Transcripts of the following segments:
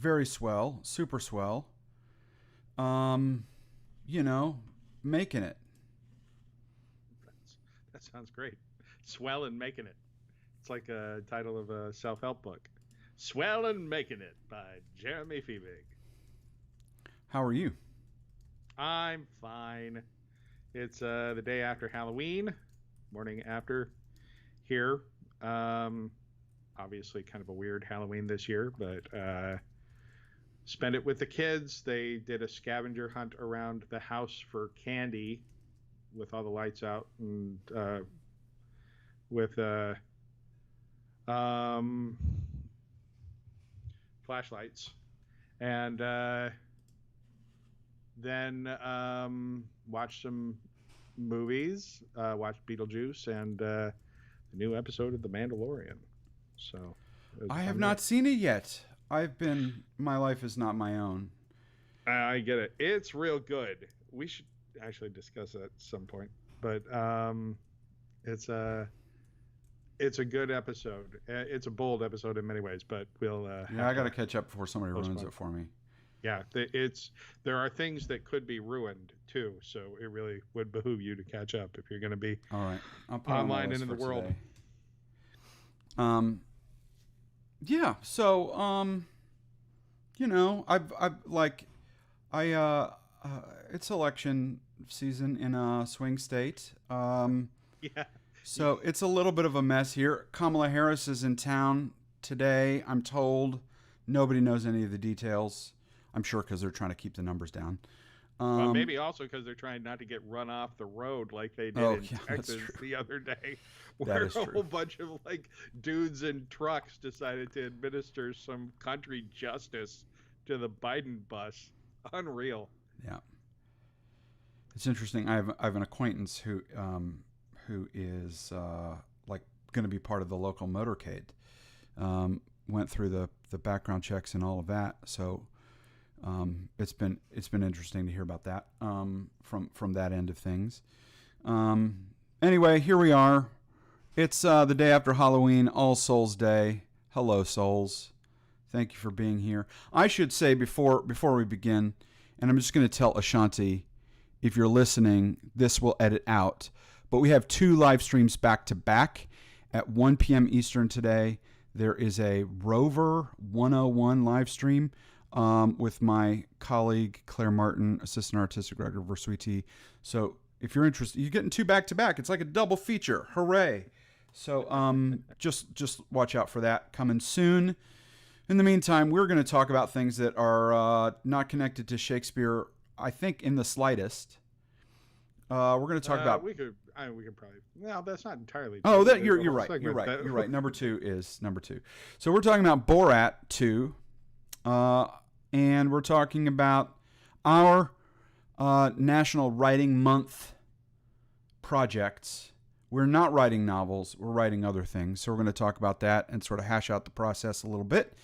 Very swell, super swell. Um, you know, making it. That's, that sounds great. Swell and making it. It's like a title of a self-help book. Swell and Making It by Jeremy Feebig. How are you? I'm fine. It's the day after Halloween, morning after here. Um, Obviously, kind of a weird Halloween this year, but spend it with the kids. They did a scavenger hunt around the house for candy with all the lights out and with um, flashlights. And then watched some movies, watched Beetlejuice and the new episode of The Mandalorian. So it was a I have fun not day. seen it yet. My life is not my own. I get it. It's real good. We should actually discuss it at some point. But it's a it's a good episode. It's a bold episode in many ways, but we'll Yeah, have I got to to catch up before somebody ruins postpone. it for me. Yeah, it's there are things that could be ruined too, so it really would behoove you to catch up if you're going to be All right, I'll put it on my online and list in the for world. today. Um, yeah. So, I've like, I, uh, it's election season in a swing state. Yeah, So it's a little bit of a mess here. Kamala Harris is in town today. I'm told nobody knows any of the details. I'm sure because they're trying to keep the numbers down. well, Um, maybe also because they're trying not to get run off the road like they did oh in yeah, that's Texas true. the other day, That where is a true. whole bunch of like dudes in trucks decided to administer some country justice to the Biden bus. Unreal. Yeah, it's interesting. I have an acquaintance who is like going to be part of the local motorcade. Went through the background checks and all of that. So it's been interesting to hear about that from that end of things. Um, anyway, here we are. It's the day after Halloween, All Souls Day. Hello, souls. Thank you for being here. I should say before we begin, and I'm just going to tell Ashanti, if you're listening, this will edit out. But we have two live streams back to back at 1 p.m. Eastern today. There is a Rover 101 live stream with my colleague Claire Martin, assistant artistic director for Sweet Tea. So if you're interested, you're getting two back to back. It's like a double feature. Hooray! So just watch out for that coming soon. In the meantime, we're going to talk about things that are not connected to Shakespeare, I think, in the slightest. We're going to talk about. We could probably. No, that's not entirely Oh, true. that There's you're a you're whole right. You're segment right. that. You're right. Number two is number two. So we're talking about Borat 2, uh, and we're talking about our National Writing Month projects. We're not writing novels. We're writing other things. So we're going to talk about that and sort of hash out the process a little bit.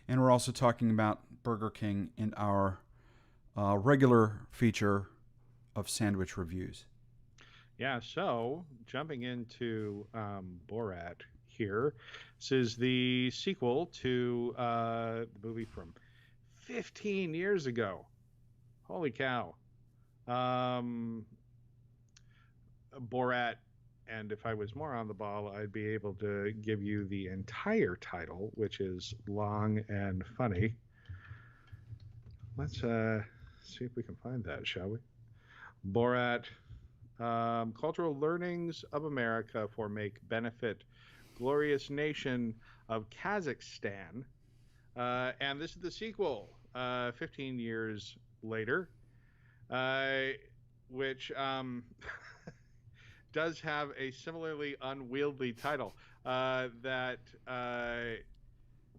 And we're also talking about Burger King in our regular feature of sandwich reviews. Yeah, so jumping into Borat here, this is the sequel to the movie from 15 years ago. Holy cow. Um, Borat, and if I was more on the ball, I'd be able to give you the entire title, which is long and funny. Let's see if we can find that, shall we? Borat, Cultural Learnings of America for Make Benefit Glorious Nation of Kazakhstan. And this is the sequel, 15 years later, uh, which does have a similarly unwieldy title that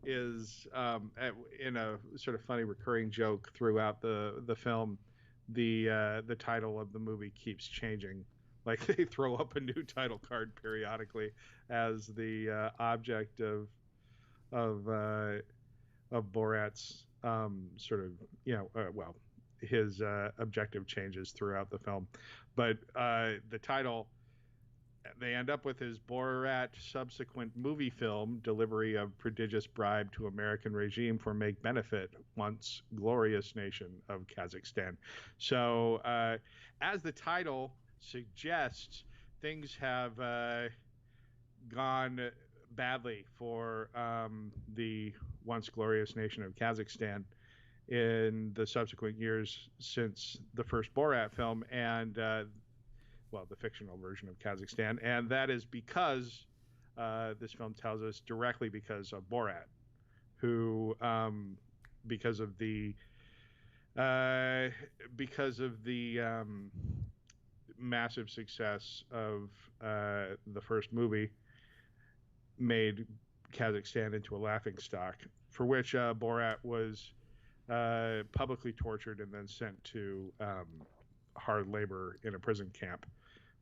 is in a sort of funny recurring joke throughout the film. The title of the movie keeps changing. Like they throw up a new title card periodically as the object of uh, of Borat's sort of his objective changes throughout the film. But the title they end up with his Borat subsequent movie film, Delivery of Prodigious Bribe to American Regime for Make Benefit, Once Glorious Nation of Kazakhstan. So, as the title suggests, things have gone badly for the once glorious nation of Kazakhstan in the subsequent years since the first Borat film and, the fictional version of Kazakhstan. And that is because this film tells us directly because of Borat, who, because of the massive success of the first movie, made Kazakhstan into a laughingstock, for which Borat was publicly tortured and then sent to hard labor in a prison camp,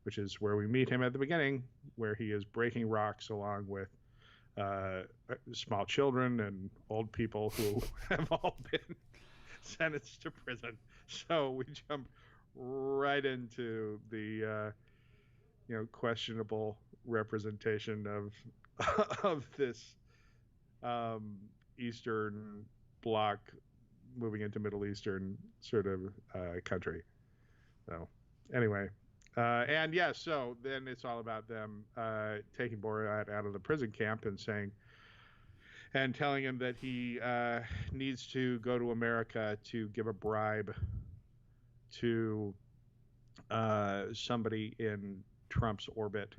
which is where we meet him at the beginning, where he is breaking rocks along with small children and old people who have all been sentenced to prison. So we jump right into the questionable representation of this Eastern Bloc moving into Middle Eastern sort of country. So anyway, and yeah, so then it's all about them taking Borat out of the prison camp and telling him that he needs to go to America to give a bribe to somebody in Trump's orbit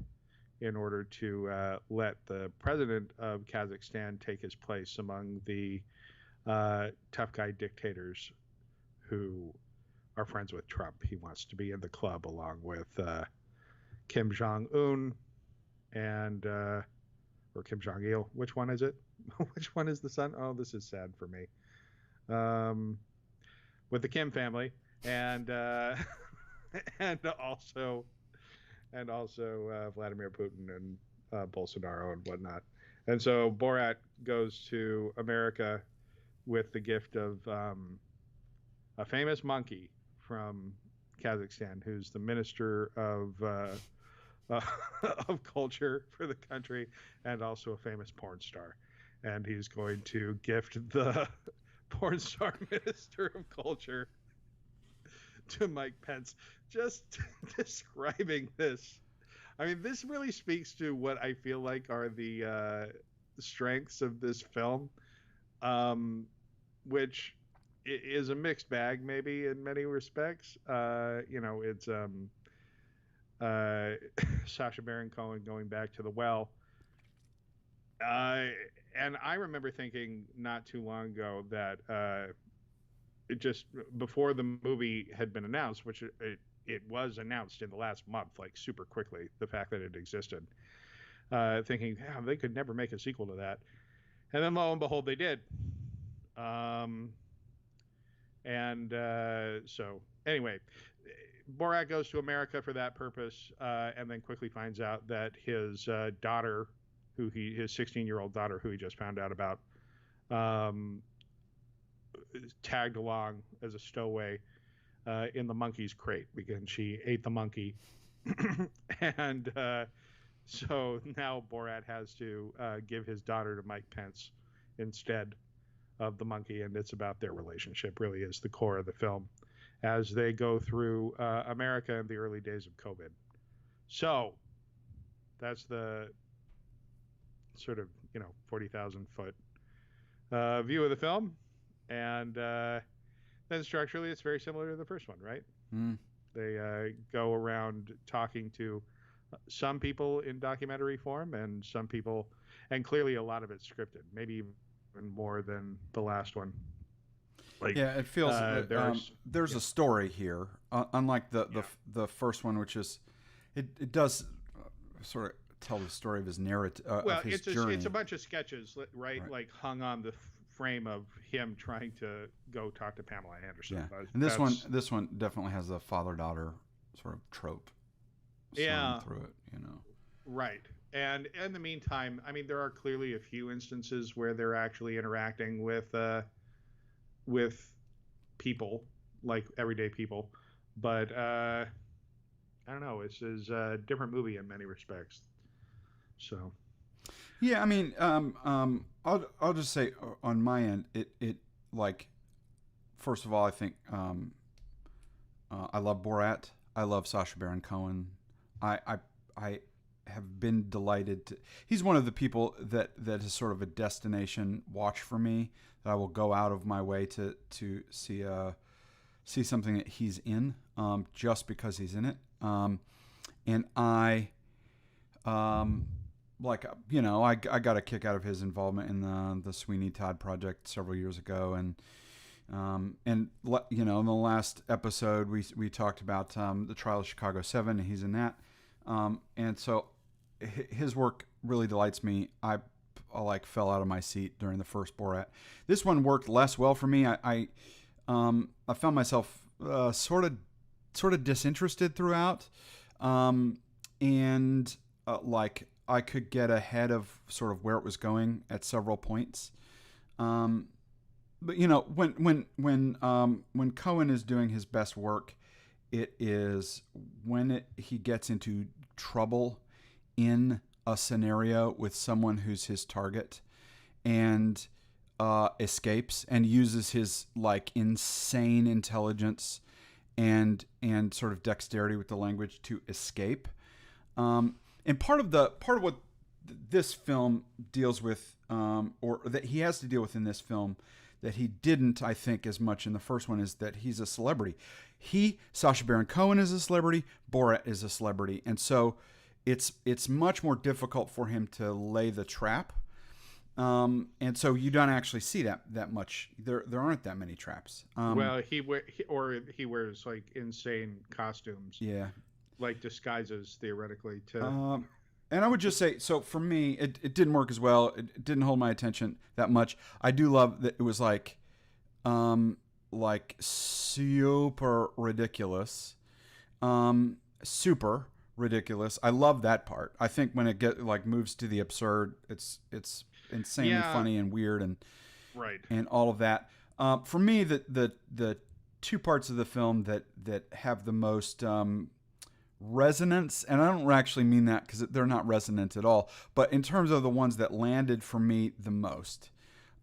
in order to let the president of Kazakhstan take his place among the tough guy dictators who are friends with Trump. He wants to be in the club along with Kim Jong-un and or Kim Jong-il. Which one is it? Which one is the son? Oh, this is sad for me. With the Kim family and and also Vladimir Putin and Bolsonaro and whatnot. And so Borat goes to America with the gift of a famous monkey from Kazakhstan, who's the minister of culture for the country and also a famous porn star. And he's going to gift the porn star minister of culture to Mike Pence. Just describing this, I mean, this really speaks to what I feel like are the strengths of this film, which is a mixed bag, maybe in many respects. It's Sacha Baron Cohen going back to the well. And I remember thinking not too long ago that it just before the movie had been announced, which it was announced in the last month, like super quickly, the fact that it existed, thinking, yeah, they could never make a sequel to that. And then lo and behold, they did. So anyway, Borat goes to America for that purpose, and then quickly finds out that his daughter, his 16-year-old daughter, who he just found out about, tagged along as a stowaway in the monkey's crate because she ate the monkey. And so now Borat has to give his daughter to Mike Pence instead of the monkey, and it's about their relationship, really is the core of the film as they go through America in the early days of COVID. So that's the sort of 40,000 foot view of the film, and then structurally it's very similar to the first one, right? They go around talking to some people in documentary form and some people, and clearly a lot of it's scripted, maybe even more than the last one. It feels there's a story here, unlike the first one, which is it does sort of tell the story of his narrative, of his journey. It's a bunch of sketches, right? Like hung on the frame of him trying to go talk to Pamela Anderson. Yeah. And this one definitely has a father-daughter sort of trope. Through it, Right. And in the meantime, I mean, there are clearly a few instances where they're actually interacting with people, like everyday people, but I don't know. This is a different movie in many respects. So Yeah, I mean, I'll just say on my end, it like first of all, I think I love Borat. I love Sacha Baron Cohen. I have been delighted to. He's one of the people that is sort of a destination watch for me. That I will go out of my way to see something that he's in, just because he's in it. And I like I got a kick out of his involvement in the Sweeney Todd project several years ago, and in the last episode we talked about the Trial of Chicago 7. He's in that, and so his work really delights me. I like fell out of my seat during the first Borat. This one worked less well for me. I found myself sort of disinterested throughout, and like I could get ahead of sort of where it was going at several points. But when Cohen is doing his best work, it is when he gets into trouble in a scenario with someone who's his target and escapes and uses his like insane intelligence and sort of dexterity with the language to escape. And part of what this film deals with, or that he has to deal with in this film, that he didn't, I think, as much in the first one, is that he's a celebrity. Sacha Baron Cohen is a celebrity, Borat is a celebrity, and so it's much more difficult for him to lay the trap. And so you don't actually see that much. There aren't that many traps. well, he wears like insane costumes, Yeah. like disguises theoretically to. And I would just say, so for me, it didn't work as well. It didn't hold my attention that much. I do love that it was like super ridiculous, super ridiculous. I love that part. I think when it moves to the absurd, it's insanely Yeah. funny and weird Right. and all of that. For me, the two parts of the film that have the most resonance, and I don't actually mean that because they're not resonant at all, but in terms of the ones that landed for me the most,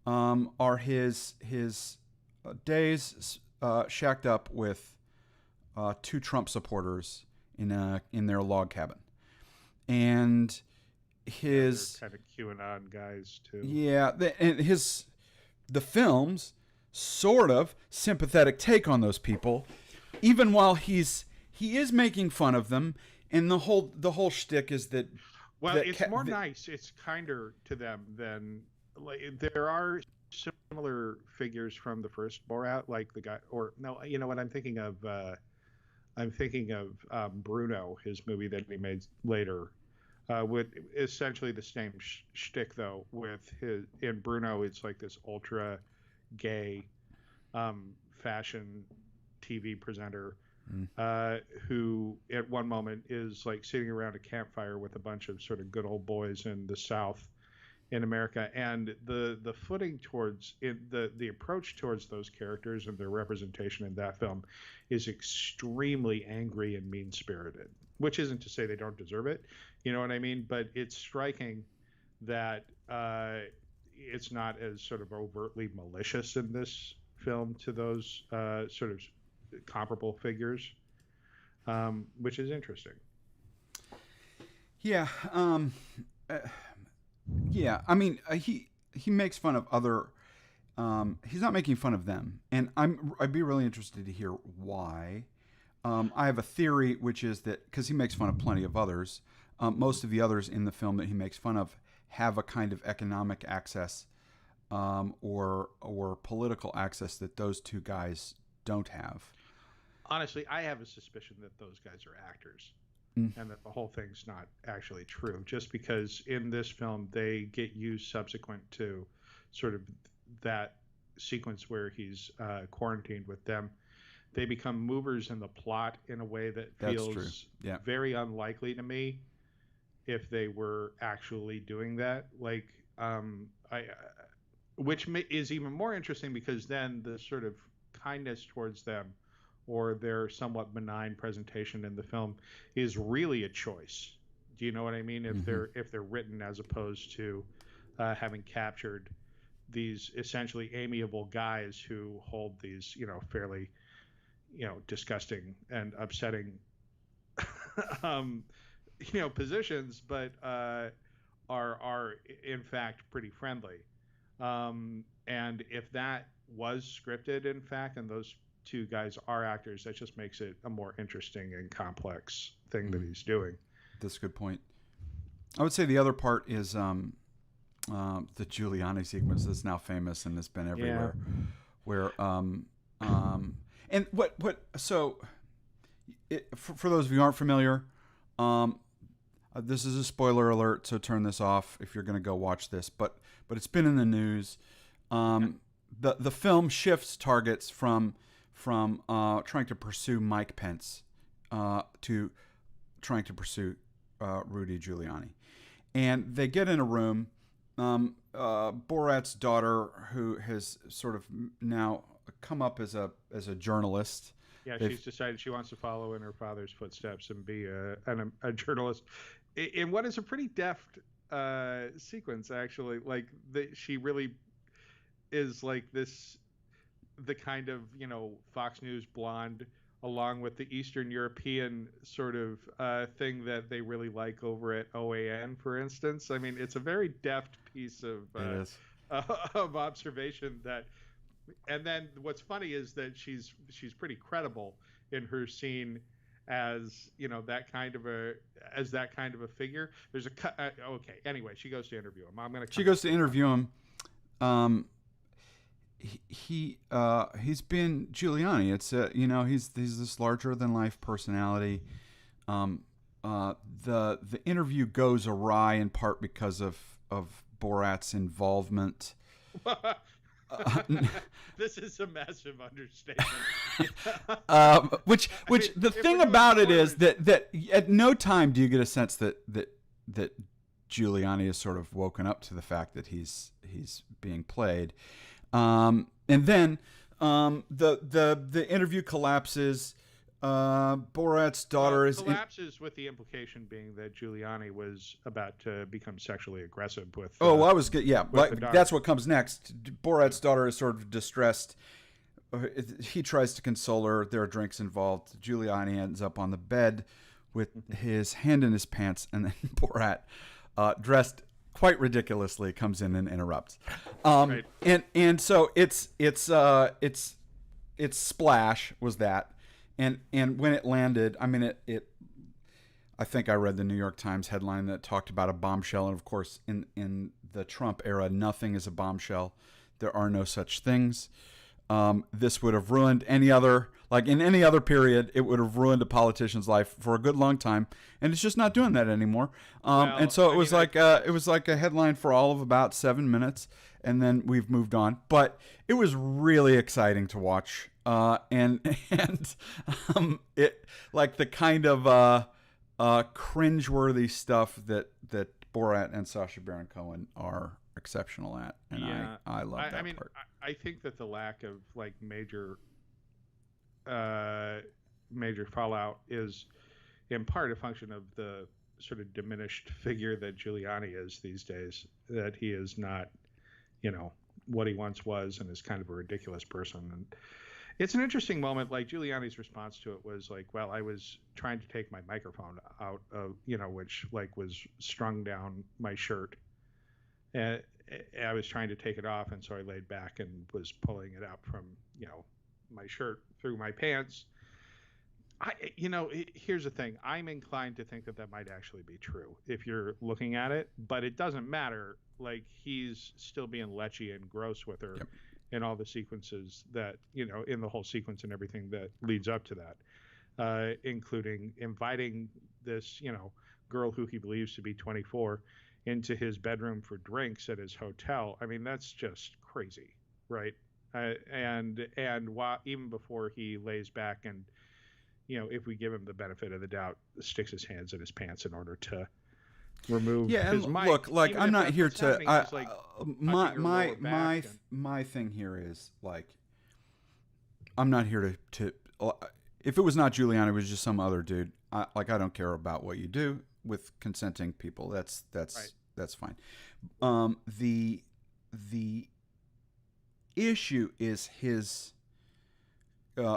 are his days shacked up with two Trump supporters in their log cabin, and his Kind of QAnon guys too. yeah, the film's sort of sympathetic take on those people, even while he is making fun of them, and the whole shtick is that. Well, it's more nice. It's kinder to them than like there are similar figures from the first Borat, like the guy, or no, you know what I'm thinking of. I'm thinking of Bruno, his movie that he made later, with essentially the same shtick though. With his in Bruno, it's like this ultra gay fashion TV presenter who at one moment is like sitting around a campfire with a bunch of sort of good old boys in the South in America, and the footing towards it, the approach towards those characters and their representation in that film is extremely angry and mean spirited. Which isn't to say they don't deserve it, you know what I mean? But it's striking that it's not as sort of overtly malicious in this film to those sort of comparable figures, which is interesting. Yeah. Yeah. I mean, he makes fun of other. He's not making fun of them, and I'd be really interested to hear why. I have a theory, which is that because he makes fun of plenty of others, most of the others in the film that he makes fun of have a kind of economic access, or political access that those two guys don't have. Honestly, I have a suspicion that those guys are actors, Mm. and that the whole thing's not actually true. Just because in this film they get used subsequent to sort of that sequence where he's quarantined with them, they become movers in the plot in a way that That's feels true. Yeah. very unlikely to me if they were actually doing that. Like, which is even more interesting because then the sort of kindness towards them or their somewhat benign presentation in the film is really a choice. Do you know what I mean? If they're written as opposed to having captured these essentially amiable guys who hold these, fairly, disgusting and upsetting, um, positions, but are in fact pretty friendly. And if that was scripted, in fact, and those two guys are actors, that just makes it a more interesting and complex thing that he's doing. That's a good point. I would say the other part is the Giuliani sequence that's now famous and has been everywhere. Yeah. Where and so for those of you who aren't familiar, this is a spoiler alert, so turn this off if you're going to go watch this. But it's been in the news. The film shifts targets from trying to pursue Mike Pence to trying to pursue Rudy Giuliani, and they get in a room. Borat's daughter, who has sort of now come up as a journalist. Yeah, she's decided she wants to follow in her father's footsteps and be a journalist in what is a pretty deft sequence, actually. Like, she really is like the kind of, Fox News blonde, along with the Eastern European sort of thing that they really like over at OAN, for instance. I mean, it's a very deft piece of observation that. And then what's funny is that she's pretty credible in her scene as that kind of a figure. There's a cut. Okay. Anyway, she goes to interview him. She goes to interview him. He's been Giuliani. It's he's this larger than life personality. The interview goes awry in part because of Borat's involvement. This is a massive understatement. Which the thing about it is that at no time do you get a sense that Giuliani is sort of woken up to the fact that he's being played. And then the interview collapses. Borat's daughter collapses with the implication being that Giuliani was about to become sexually aggressive with. I was good. Yeah, that's what comes next. Borat's daughter is sort of distressed. He tries to console her. There are drinks involved. Giuliani ends up on the bed with his hand in his pants, and then Borat, dressed quite ridiculously, comes in and interrupts. Right. And so it's splash was that. And when it landed, I mean, I think I read the New York Times headline that talked about a bombshell. And of course, in the Trump era, nothing is a bombshell. There are no such things. This would have ruined in any other period, it would have ruined a politician's life for a good long time. And it's just not doing that anymore. And so it was like a headline for all of about 7 minutes. And then we've moved on. But it was really exciting to watch. And it like the kind of cringeworthy stuff that Borat and Sacha Baron Cohen are exceptional at, and yeah. I love that part. I think that the lack of like major fallout is in part a function of the sort of diminished figure that Giuliani is these days. That he is not, what he once was, and is kind of a ridiculous person. And it's an interesting moment. Like, Giuliani's response to it was like, well, I was trying to take my microphone out of, which like was strung down my shirt. And I was trying to take it off. And so I laid back and was pulling it out from, my shirt through my pants. Here's the thing. I'm inclined to think that might actually be true if you're looking at it, but it doesn't matter. Like, he's still being lechy and gross with her. Yep. In all the sequences that, in the whole sequence and everything that leads up to that, including inviting this, girl who he believes to be 24 into his bedroom for drinks at his hotel. I mean, that's just crazy, right? And while, even before he lays back and, if we give him the benefit of the doubt, sticks his hands in his pants in order to remove his mic. Look, like, I'm not here to my thing here is like, I'm not here to if it was not Giuliani, it was just some other dude. I don't care about what you do with consenting people. Right. That's fine. The issue is his,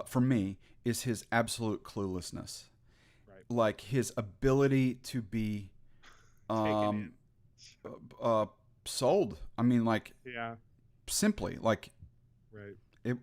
for me, is his absolute cluelessness. Right. Like his ability to be Taken um, in. uh, sold. I mean, like Yeah. simply, like Right. it.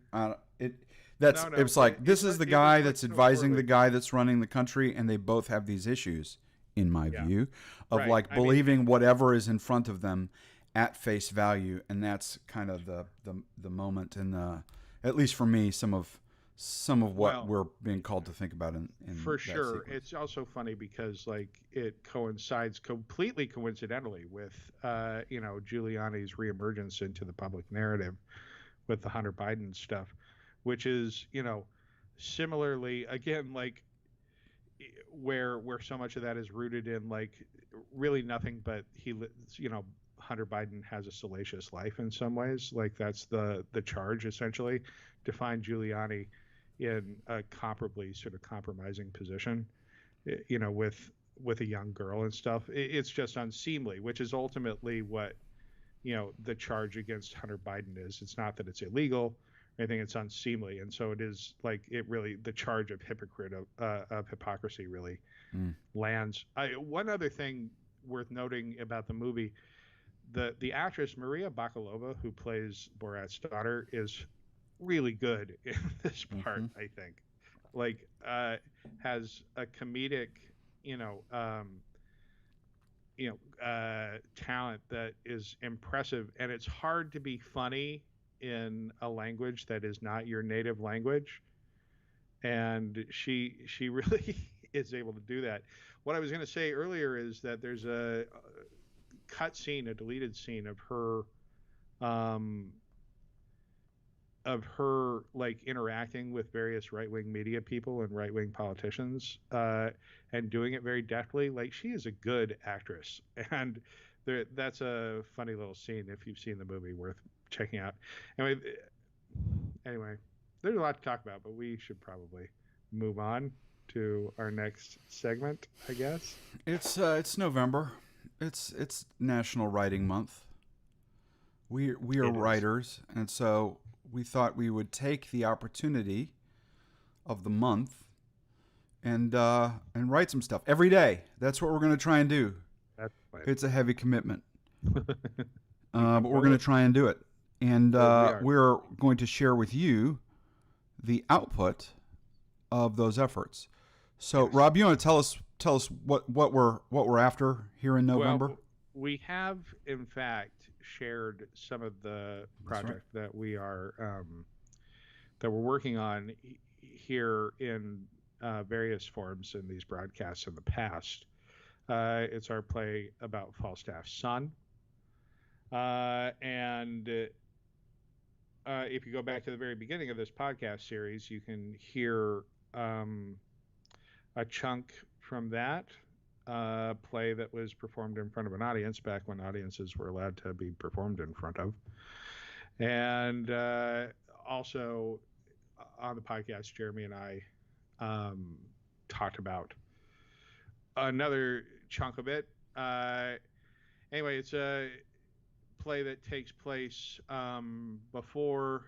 No, It no. was like this is the It was guy put that's so advising the poorly. guy that's running the country, and they both have these issues, in my Yeah. view, of Right. like I mean, believing whatever is in front of them at face value, and that's kind of the moment, and at least for me, some of what well, we're being called to think about in for that sure. sequence. It's also funny because like it coincides completely coincidentally with Giuliani's reemergence into the public narrative with the Hunter Biden stuff, which is similarly again like where so much of that is rooted in like really nothing but Hunter Biden has a salacious life in some ways. Like that's the charge essentially to find Giuliani in a comparably sort of compromising position, with a young girl and stuff. It's just unseemly, which is ultimately what the charge against Hunter Biden is. It's not that it's illegal or anything; it's unseemly, and so it is like it really the charge of of hypocrisy really Mm. lands. One other thing worth noting about the movie: the actress Maria Bakalova, who plays Borat's daughter, is really good in this part. Hmm. I think, like, has a comedic, you know, um, talent that is impressive, and it's hard to be funny in a language that is not your native language, and she really is able to do that. What I was going to say earlier is that there's a cut scene, a deleted scene um, of her like interacting with various right wing media people and right wing politicians, and doing it very deftly. Like she is a good actress, and that's a funny little scene if you've seen the movie, worth checking out. Anyway, anyway, there's a lot to talk about, but we should probably move on to our next segment, I guess. It's November. It's National Writing Month. We are It is. writers, and so we thought we would take the opportunity of the month and write some stuff every day. That's what we're going to try and do. That's the It's a heavy commitment, plan. We can but we're pull going to it. try and do it. And We are. we're going to share with you the output of those efforts. So, Yes. Rob, you want to tell us what we're after here in November? Well, we have in fact shared some of the That's right. project that we're working on here in various forms in these broadcasts in the past. It's our play about Falstaff's son, and if you go back to the very beginning of this podcast series, you can hear um, a chunk from that play that was performed in front of an audience back when audiences were allowed to be performed in front of. And also on the podcast, Jeremy and I um, talked about another chunk of it. Anyway, it's a play that takes place before,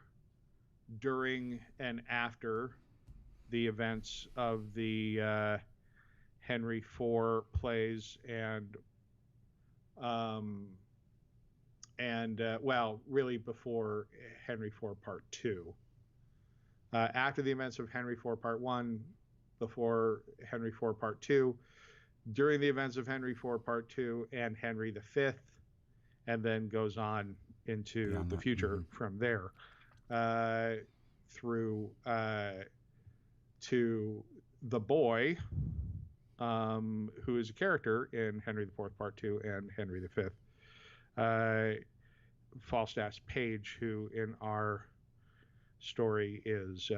during, and after the events of the Henry IV plays um, and really before Henry IV Part Two. After the events of Henry IV Part One, before Henry IV Part Two, during the events of Henry IV Part Two, and Henry V, and then goes on into Beyond the that. future from there, through to the boy, who is a character in Henry IV Part Two and Henry V, Falstaff's page, who in our story is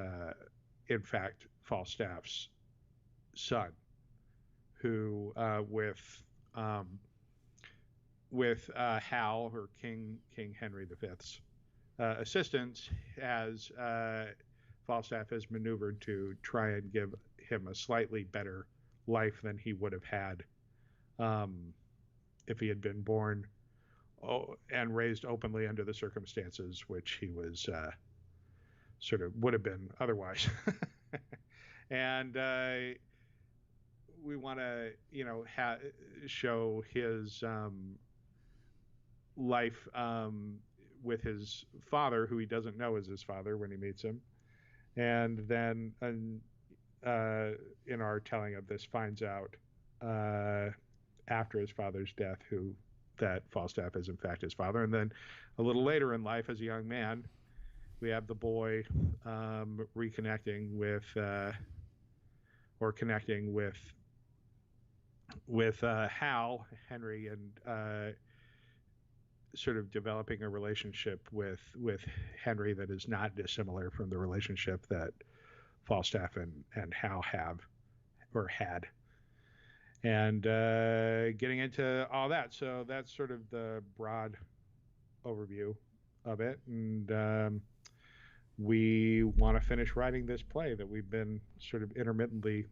in fact Falstaff's son, who um, with Hal, or King Henry V's assistance, has Falstaff has maneuvered to try and give him a slightly better life than he would have had if he had been born and raised openly under the circumstances which he was sort of would have been otherwise. And we want to, show his life with his father, who he doesn't know is his father when he meets him, and then in our telling of this finds out after his father's death that Falstaff is in fact his father. And then a little later in life, as a young man, we have the boy reconnecting with or connecting with Hal, Henry, and sort of developing a relationship with Henry that is not dissimilar from the relationship that Falstaff and Hal have or had, and getting into all that. So that's sort of the broad overview of it, and we want to finish writing this play that we've been sort of intermittently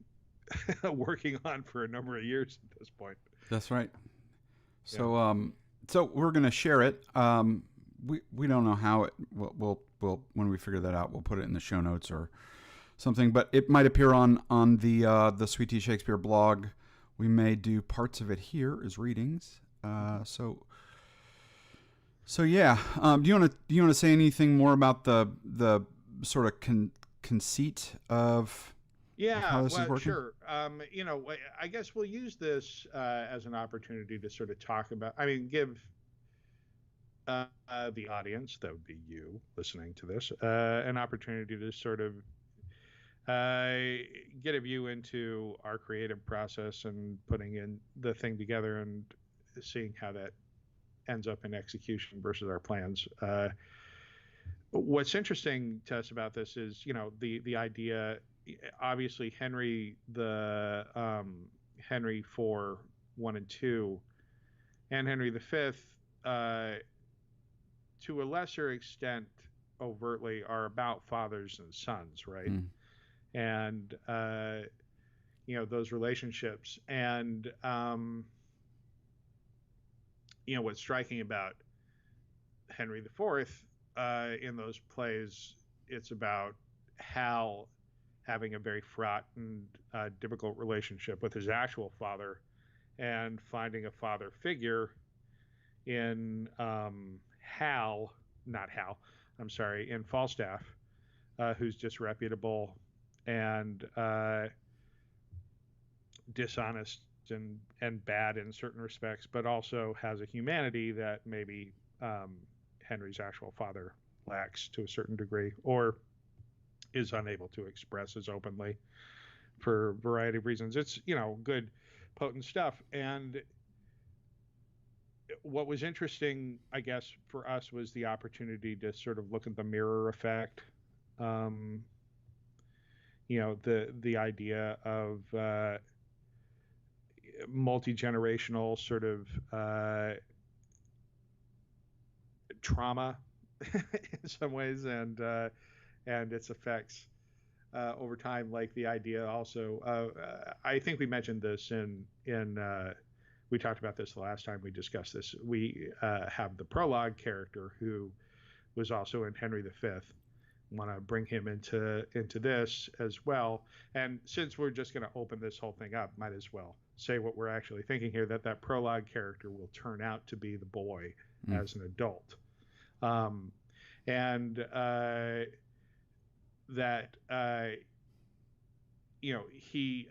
working on for a number of years at this point. That's right. So so we're going to share it. We don't know how it we'll when we figure that out, we'll put it in the show notes or something, but it might appear on the Sweet Tea Shakespeare blog. We may do parts of it here as readings. So yeah. Do you want to say anything more about the sort of conceit of how this is working? Sure. I guess we'll use this as an opportunity to sort of talk about. I mean, give the audience, that would be you listening to this, an opportunity to sort of get a view into our creative process and putting in the thing together and seeing how that ends up in execution versus our plans. What's interesting to us about this is, the idea. Obviously, Henry Henry IV, 1 and 2, and Henry V, to a lesser extent, overtly, are about fathers and sons, right? And those relationships, and what's striking about Henry IV in those plays, it's about Hal having a very fraught and difficult relationship with his actual father, and finding a father figure in in Falstaff, who's disreputable and dishonest and bad in certain respects, but also has a humanity that maybe Henry's actual father lacks to a certain degree, or is unable to express as openly for a variety of reasons. It's, good, potent stuff. And what was interesting, I guess, for us was the opportunity to sort of look at the mirror effect. The idea of multi-generational sort of trauma in some ways, and its effects over time, like the idea also. I think we mentioned this in we talked about this the last time we discussed this. We have the prologue character who was also in Henry V. Want to bring him into this as well. And since we're just going to open this whole thing up, might as well say what we're actually thinking here, that prologue character will turn out to be the boy as an adult. That he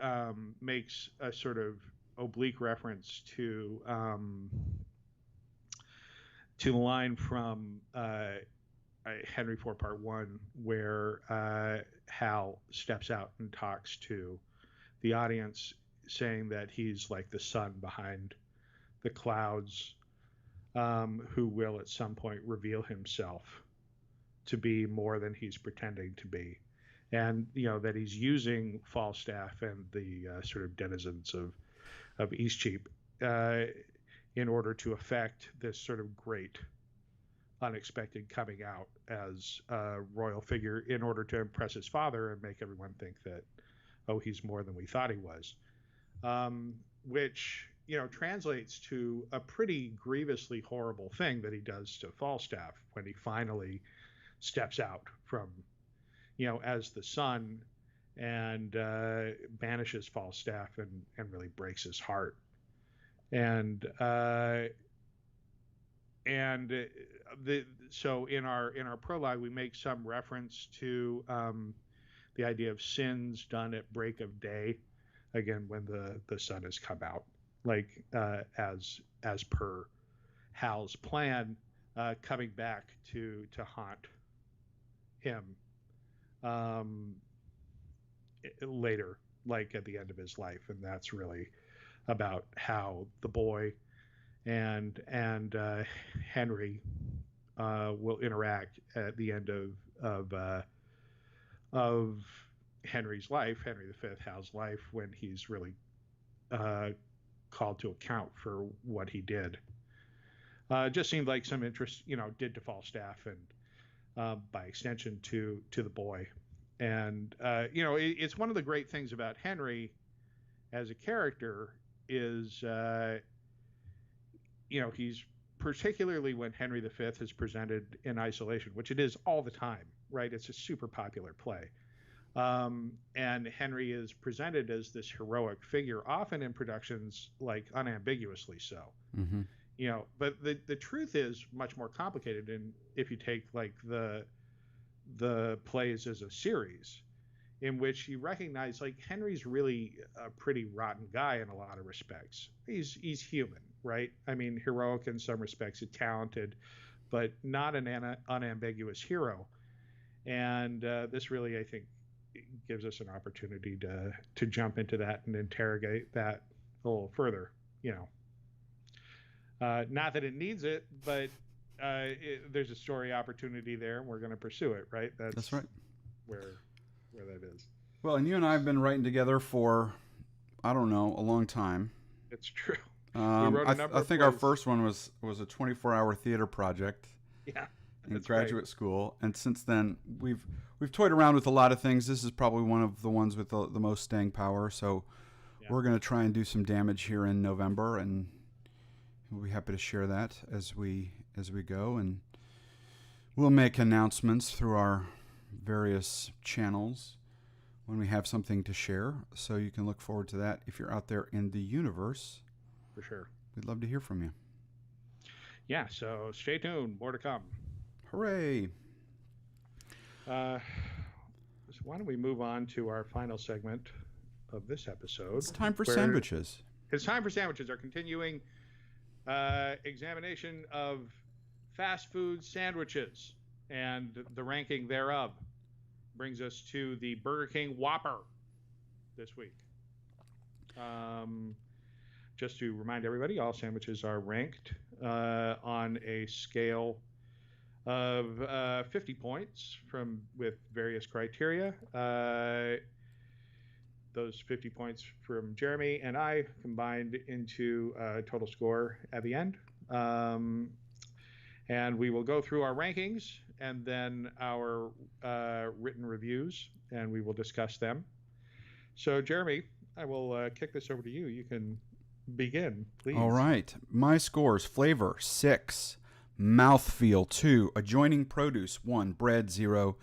makes a sort of oblique reference to the line from Henry IV Part 1, where Hal steps out and talks to the audience, saying that he's like the sun behind the clouds, who will at some point reveal himself to be more than he's pretending to be. And, that he's using Falstaff and the sort of denizens of Eastcheap in order to effect this sort of great unexpected coming out as a royal figure in order to impress his father and make everyone think that, oh, he's more than we thought he was. Which, translates to a pretty grievously horrible thing that he does to Falstaff when he finally steps out from, as the son, and banishes Falstaff and really breaks his heart. And so in our prologue we make some reference to the idea of sins done at break of day, again when the sun has come out, like as per Hal's plan, coming back to haunt him later, like at the end of his life. And that's really about how the boy and Henry will interact at the end of Henry's life, Henry V, Hal's life, when he's really called to account for what he did. Just seemed like some interest, did to Falstaff and by extension to the boy. And it's one of the great things about Henry as a character is he's, particularly when Henry V is presented in isolation, which it is all the time, right? It's a super popular play. And Henry is presented as this heroic figure, often in productions like unambiguously so. Mm-hmm. But the truth is much more complicated. And if you take like the plays as a series, in which you recognize like Henry's really a pretty rotten guy in a lot of respects. He's human, right? I mean, heroic in some respects, talented, but not an unambiguous hero. And this really, I think, gives us an opportunity to jump into that and interrogate that a little further. Not that it needs it, but there's a story opportunity there, and we're going to pursue it, right? That's right. Where that is. Well, and you and I have been writing together for, I don't know, a long time. It's true. I think our first one was a 24-hour theater project. Yeah. In graduate school, and since then we've toyed around with a lot of things. This is probably one of the ones with the most staying power. So we're going to try and do some damage here in November, and we'll be happy to share that as we go, and we'll make announcements through our various channels when we have something to share. So you can look forward to that if you're out there in the universe. For sure. We'd love to hear from you. Yeah, so stay tuned. More to come. Hooray! So why don't we move on to our final segment of this episode? It's time for sandwiches. It's time for sandwiches. Our continuing examination of fast food sandwiches and the ranking thereof brings us to the Burger King Whopper this week. Just to remind everybody, all sandwiches are ranked on a scale of 50 points with various criteria. Those 50 points from Jeremy and I combined into a total score at the end. And we will go through our rankings and then our written reviews, and we will discuss them. So, Jeremy, I will kick this over to you. You can begin, please. All right. My scores: flavor 6, mouthfeel 2, adjoining produce 1, bread 0,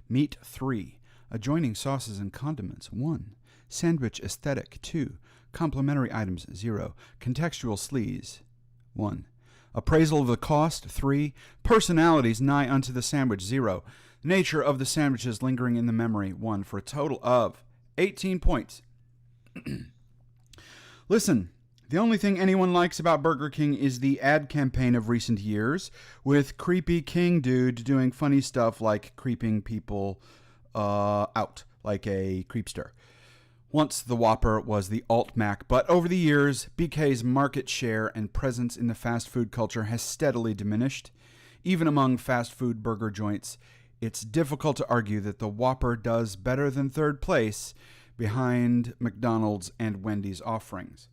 meat 3, adjoining sauces and condiments 1, sandwich aesthetic 2, complementary items 0, contextual sleaze 1, appraisal of the cost 3, personalities nigh unto the sandwich 0, nature of the sandwiches lingering in the memory 1, for a total of 18 points. Listen, the only thing anyone likes about Burger King is the ad campaign of recent years, with creepy King dude doing funny stuff like creeping people out, like a creepster. Once the Whopper was the alt-Mac, but over the years, BK's market share and presence in the fast food culture has steadily diminished. Even among fast food burger joints, it's difficult to argue that the Whopper does better than third place behind McDonald's and Wendy's offerings.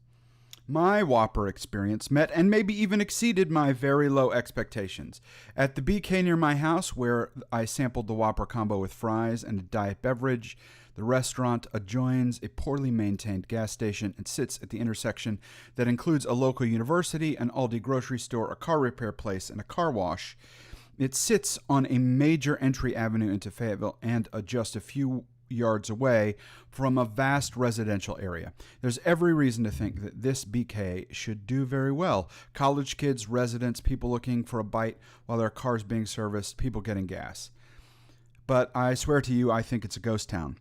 My Whopper experience met and maybe even exceeded my very low expectations. At the BK near my house, where I sampled the Whopper combo with fries and a diet beverage, the restaurant adjoins a poorly maintained gas station and sits at the intersection that includes a local university, an Aldi grocery store, a car repair place, and a car wash. It sits on a major entry avenue into Fayetteville and just a few yards away from a vast residential area. There's every reason to think that this BK should do very well. College kids, residents, people looking for a bite while their car's being serviced, people getting gas. But I swear to you, I think it's a ghost town.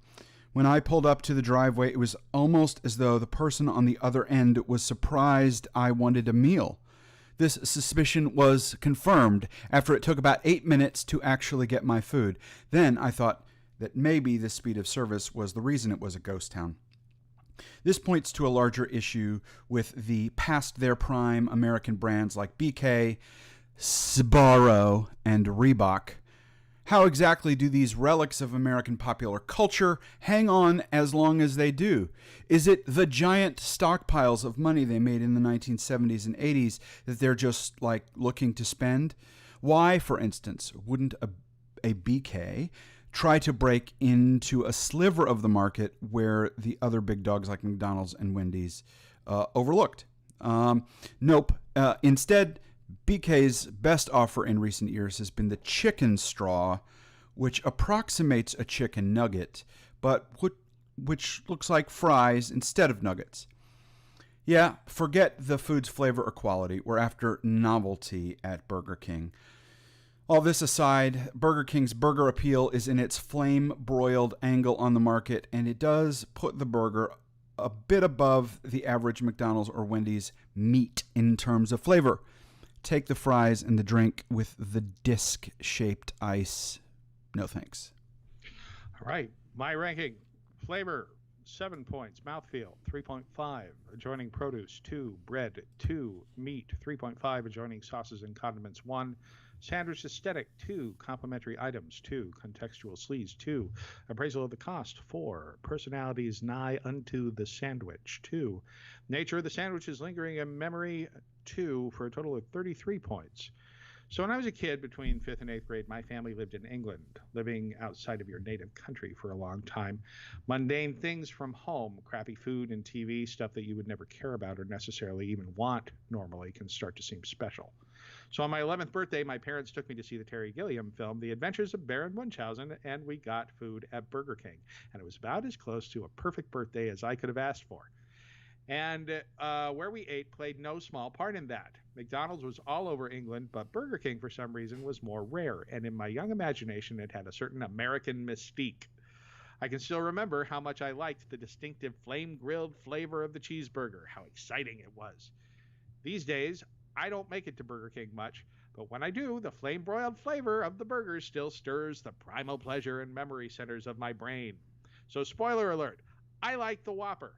When I pulled up to the driveway, it was almost as though the person on the other end was surprised I wanted a meal. This suspicion was confirmed after it took about 8 minutes to actually get my food. Then I thought that maybe the speed of service was the reason it was a ghost town. This points to a larger issue with the past their prime American brands like BK, Sbarro, and Reebok. How exactly do these relics of American popular culture hang on as long as they do? Is it the giant stockpiles of money they made in the 1970s and 80s that they're just like looking to spend? Why, for instance, wouldn't a BK try to break into a sliver of the market where the other big dogs like McDonald's and Wendy's overlooked? Nope. Instead, BK's best offer in recent years has been the chicken straw, which approximates a chicken nugget, but which looks like fries instead of nuggets. Yeah, forget the food's flavor or quality. We're after novelty at Burger King. All this aside, Burger King's burger appeal is in its flame-broiled angle on the market, and it does put the burger a bit above the average McDonald's or Wendy's meat in terms of flavor. Take the fries and the drink with the disc-shaped ice. No thanks. All right. My ranking. Flavor, 7 points. Mouthfeel, 3.5. Adjoining produce, 2. Bread, 2. Meat, 3.5. Adjoining sauces and condiments, 1. Sandwich aesthetic, 2. Complementary items, 2. Contextual sleeves, 2. Appraisal of the cost, 4. Personalities nigh unto the sandwich, 2. Nature of the sandwich is lingering in memory, 2, for a total of 33 points. So when I was a kid between 5th and 8th grade, my family lived in England, living outside of your native country for a long time. Mundane things from home, crappy food and TV, stuff that you would never care about or necessarily even want normally, can start to seem special. So on my 11th birthday, my parents took me to see the Terry Gilliam film, The Adventures of Baron Munchausen, and we got food at Burger King. And it was about as close to a perfect birthday as I could have asked for. And where we ate played no small part in that. McDonald's was all over England, but Burger King, for some reason, was more rare. And in my young imagination, it had a certain American mystique. I can still remember how much I liked the distinctive flame-grilled flavor of the cheeseburger, how exciting it was. These days, I don't make it to Burger King much, but when I do, the flame-broiled flavor of the burger still stirs the primal pleasure and memory centers of my brain. So spoiler alert, I like the Whopper.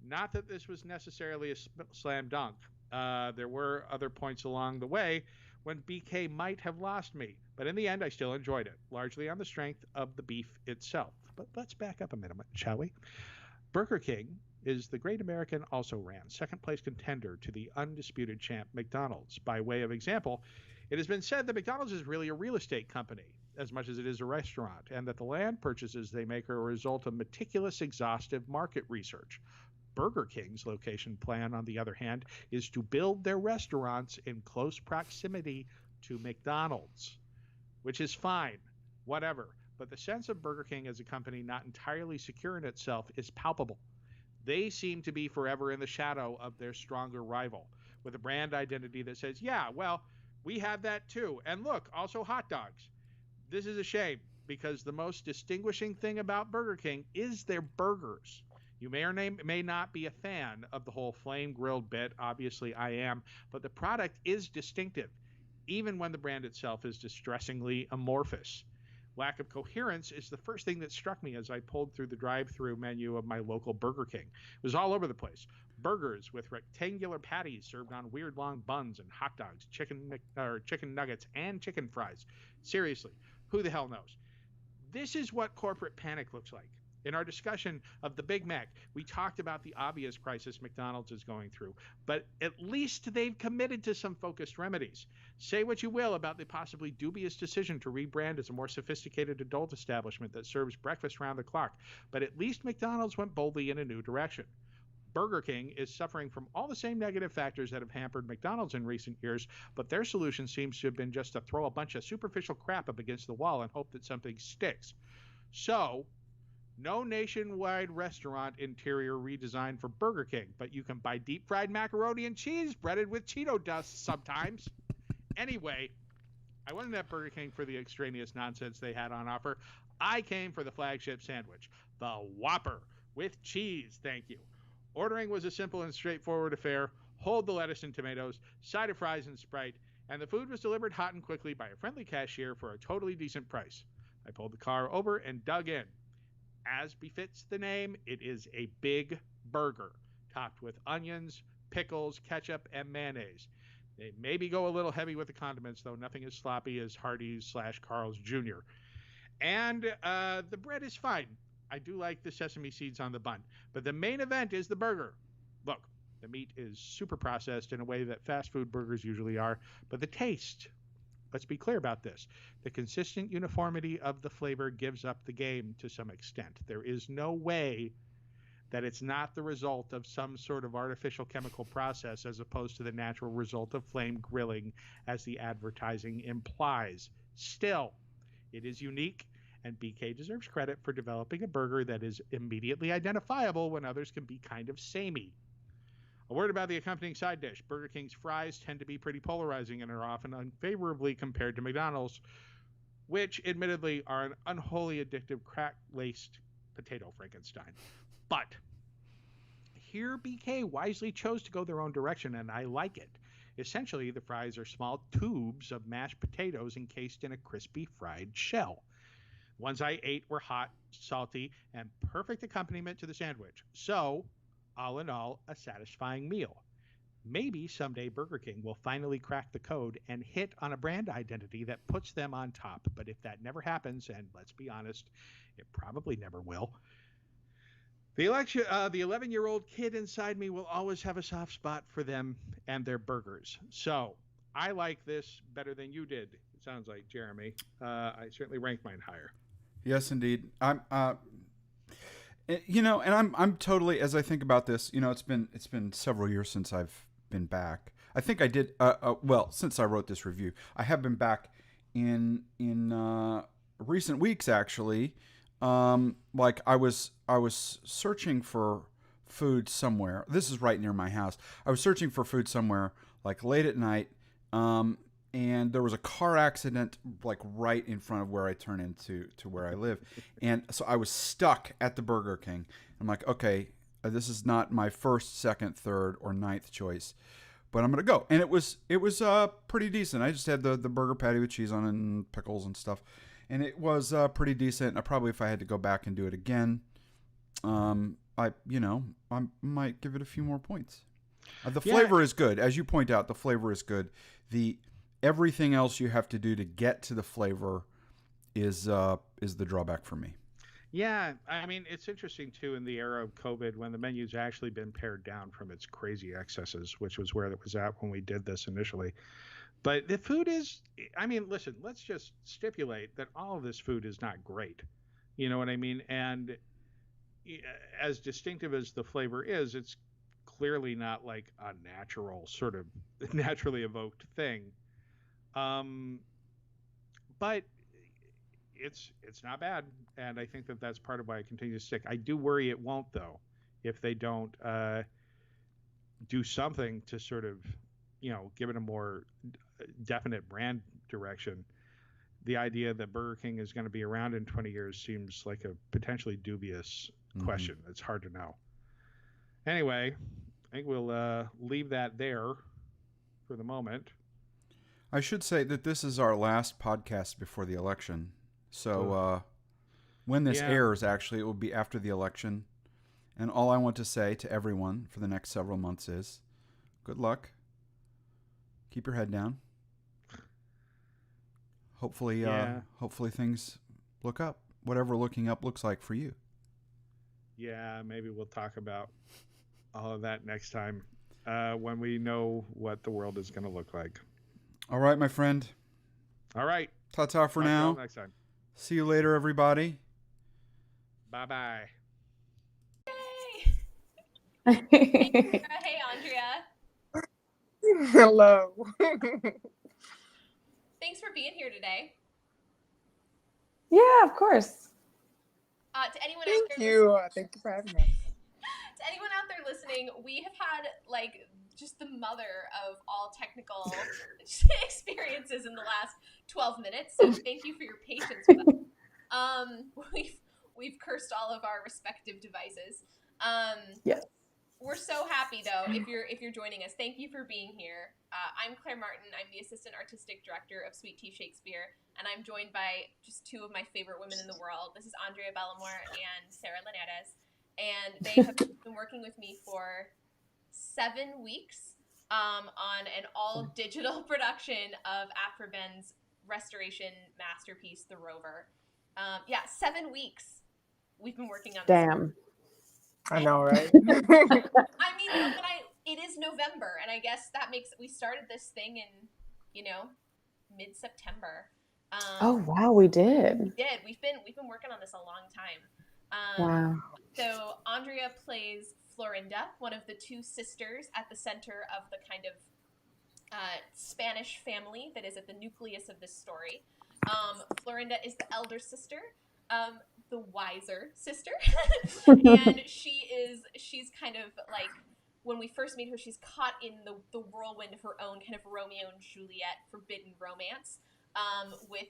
Not that this was necessarily a slam dunk. There were other points along the way when BK might have lost me, but in the end I still enjoyed it, largely on the strength of the beef itself. But let's back up a minute, shall we? Burger King is the great American also-ran second place contender to the undisputed champ McDonald's. By way of example, it has been said that McDonald's is really a real estate company as much as it is a restaurant, and that the land purchases they make are a result of meticulous, exhaustive market research. Burger King's location plan, on the other hand, is to build their restaurants in close proximity to McDonald's, which is fine, whatever. But the sense of Burger King as a company not entirely secure in itself is palpable. They seem to be forever in the shadow of their stronger rival, with a brand identity that says, yeah, well, we have that too. And look, also hot dogs. This is a shame, because the most distinguishing thing about Burger King is their burgers. You may or may not be a fan of the whole flame-grilled bit. Obviously, I am. But the product is distinctive, even when the brand itself is distressingly amorphous. Lack of coherence is the first thing that struck me as I pulled through the drive-thru menu of my local Burger King. It was all over the place. Burgers with rectangular patties served on weird long buns, and hot dogs, chicken nuggets, and chicken fries. Seriously, who the hell knows? This is what corporate panic looks like. In our discussion of the Big Mac, we talked about the obvious crisis McDonald's is going through, but at least they've committed to some focused remedies. Say what you will about the possibly dubious decision to rebrand as a more sophisticated adult establishment that serves breakfast round the clock, but at least McDonald's went boldly in a new direction. Burger King is suffering from all the same negative factors that have hampered McDonald's in recent years, but their solution seems to have been just to throw a bunch of superficial crap up against the wall and hope that something sticks. So, no nationwide restaurant interior redesign for Burger King, but you can buy deep fried macaroni and cheese breaded with Cheeto dust sometimes. Anyway, I wasn't at Burger King for the extraneous nonsense they had on offer. I came for the flagship sandwich, the Whopper, with cheese, thank you. Ordering was a simple and straightforward affair. Hold the lettuce and tomatoes, side of fries and Sprite, and the food was delivered hot and quickly by a friendly cashier for a totally decent price. I pulled the car over and dug in. As befits the name, it is a big burger, topped with onions, pickles, ketchup, and mayonnaise. They maybe go a little heavy with the condiments, though nothing as sloppy as Hardee's/Carl's Jr. And the bread is fine. I do like the sesame seeds on the bun. But the main event is the burger. Look, the meat is super processed in a way that fast food burgers usually are, but the taste, let's be clear about this. The consistent uniformity of the flavor gives up the game to some extent. There is no way that it's not the result of some sort of artificial chemical process as opposed to the natural result of flame grilling as the advertising implies. Still, it is unique, and BK deserves credit for developing a burger that is immediately identifiable when others can be kind of samey. A word about the accompanying side dish. Burger King's fries tend to be pretty polarizing and are often unfavorably compared to McDonald's, which admittedly are an unholy addictive crack-laced potato Frankenstein. But here BK wisely chose to go their own direction, and I like it. Essentially, the fries are small tubes of mashed potatoes encased in a crispy fried shell. The ones I ate were hot, salty, and perfect accompaniment to the sandwich. So, all in all, a satisfying meal. Maybe someday Burger King will finally crack the code and hit on a brand identity that puts them on top. But if that never happens, and let's be honest, it probably never will, the 11-year-old kid inside me will always have a soft spot for them and their burgers. So I like this better than you did, it sounds like, Jeremy. I certainly ranked mine higher. Yes, indeed. I'm totally, as I think about this, it's been several years since I've been back. I think I did, since I wrote this review, I have been back in recent weeks, actually. Like I was searching for food somewhere. This is right near my house. I was searching for food somewhere, like late at night, and there was a car accident like right in front of where I turn into where I live. And so I was stuck at the Burger King. I'm like, okay, this is not my first, second, third, or ninth choice, but I'm going to go. And it was pretty decent. I just had the burger patty with cheese on it and pickles and stuff. And it was pretty decent. I probably, if I had to go back and do it again, I might give it a few more points. The flavor is good. As you point out, the flavor is good. Everything else you have to do to get to the flavor is the drawback for me. Yeah, I mean, it's interesting, too, in the era of COVID when the menu's actually been pared down from its crazy excesses, which was where it was at when we did this initially. But the food is, I mean, listen, let's just stipulate that all of this food is not great. You know what I mean? And as distinctive as the flavor is, it's clearly not like a natural sort of naturally evoked thing. But it's not bad, and I think that that's part of why it continues to stick. I do worry it won't, though, if they don't do something to sort of, give it a more definite brand direction. The idea that Burger King is going to be around in 20 years seems like a potentially dubious question. It's hard to know. Anyway, I think we'll leave that there for the moment. I should say that this is our last podcast before the election. So when this airs, actually, it will be after the election. And all I want to say to everyone for the next several months is good luck. Keep your head down. Hopefully things look up. Whatever looking up looks like for you. Yeah, maybe we'll talk about all of that next time when we know what the world is going to look like. All right, my friend. All right. Ta-ta for Talk to you all now. next time. See you later, everybody. Bye-bye. Hey, hey, Andrea. Hello. Thanks for being here today. Yeah, of course. To anyone Thank out there you. Thank you for having us. to anyone out there listening, we have had like just the mother of all technical experiences in the last 12 minutes. So thank you for your patience with us. We've cursed all of our respective devices. Yes. We're so happy though if you're joining us. Thank you for being here. I'm Claire Martin. I'm the assistant artistic director of Sweet Tea Shakespeare, and I'm joined by just two of my favorite women in the world. This is Andrea Bellamore and Sarah Linares, and they have been working with me for 7 weeks on an all digital production of Afroben's restoration masterpiece, The Rover. 7 weeks we've been working on this. Damn. I know, right? I mean, it is November, and I guess that makes we started this thing in, mid-September. Oh wow, we did. We did. We've been working on this a long time. Wow. So Andrea plays Florinda, one of the two sisters at the center of the kind of Spanish family that is at the nucleus of this story. Florinda is the elder sister, the wiser sister, and she's kind of like, when we first meet her, she's caught in the whirlwind of her own kind of Romeo and Juliet forbidden romance with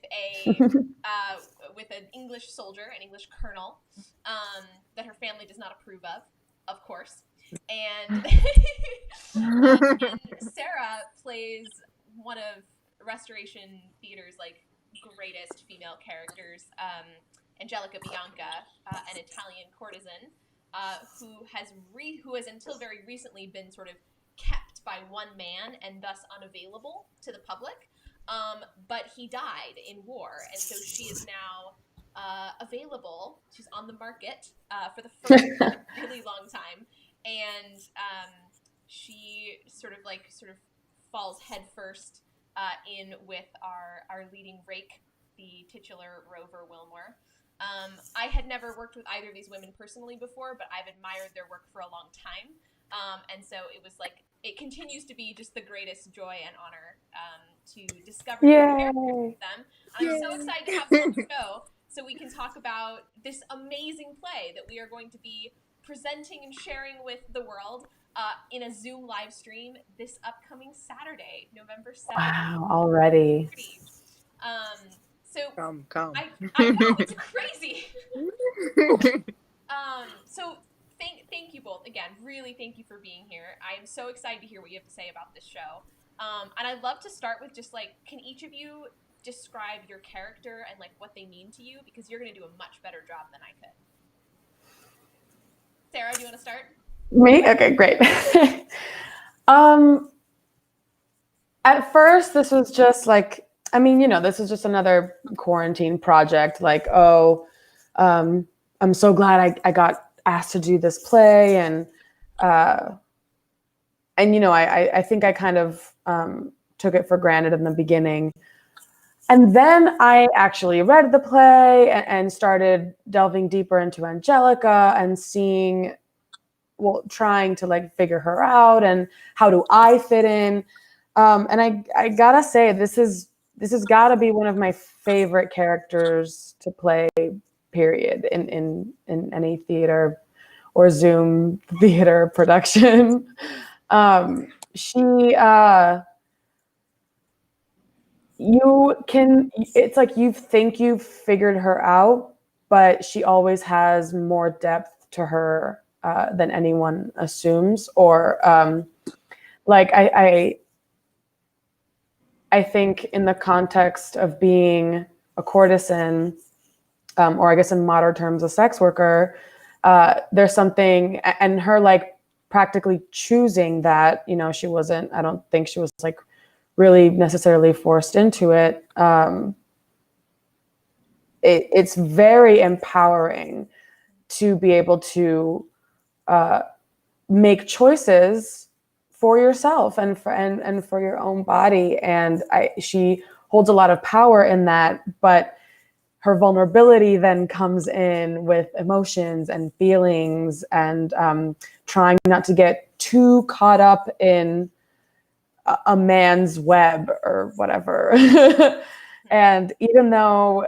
an English soldier, an English colonel, that her family does not approve of course. And, and Sarah plays one of Restoration Theater's like greatest female characters, Angelica Bianca, an Italian courtesan, who has until very recently been sort of kept by one man and thus unavailable to the public. But he died in war, and so she is now available. She's on the market for the first really long time, and she sort of falls headfirst in with our leading rake, the titular Rover Wilmore. I had never worked with either of these women personally before, but I've admired their work for a long time. And so it continues to be just the greatest joy and honor to discover new characters with them. I'm so excited to have them on the show so we can talk about this amazing play that we are going to be presenting and sharing with the world in a Zoom live stream this upcoming Saturday, November 7th. Wow, already. So come. I know, it's crazy. So thank you both again. Really, thank you for being here. I am so excited to hear what you have to say about this show. And I'd love to start with just can each of you describe your character and what they mean to you, because you're going to do a much better job than I could. Sarah, do you want to start? Me? Okay, great. At first, this was just this is just another quarantine project. I'm so glad I got asked to do this play, and I think I kind of took it for granted in the beginning. And then I actually read the play and started delving deeper into Angelica and trying to figure her out and how do I fit in. And I gotta say, this has gotta be one of my favorite characters to play, period, in any theater or Zoom theater production. It's like you think you've figured her out, but she always has more depth to her than anyone assumes. Or I think in the context of being a courtesan, or I guess in modern terms, a sex worker, there's something, and her practically choosing that, I don't think she was really necessarily forced into it. It's very empowering to be able to make choices for yourself and for your own body. And she holds a lot of power in that, but her vulnerability then comes in with emotions and feelings and trying not to get too caught up in a man's web or whatever. And even though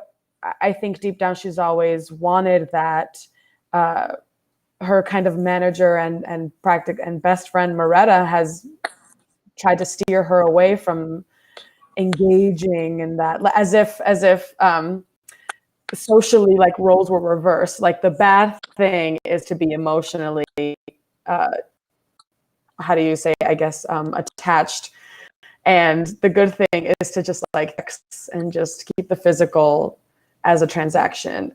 I think deep down she's always wanted that, her kind of manager and best friend Moretta has tried to steer her away from engaging in that, as if socially, like, roles were reversed. Like, the bad thing is to be emotionally how do you say, I guess, attached, and the good thing is to just like and just keep the physical as a transaction.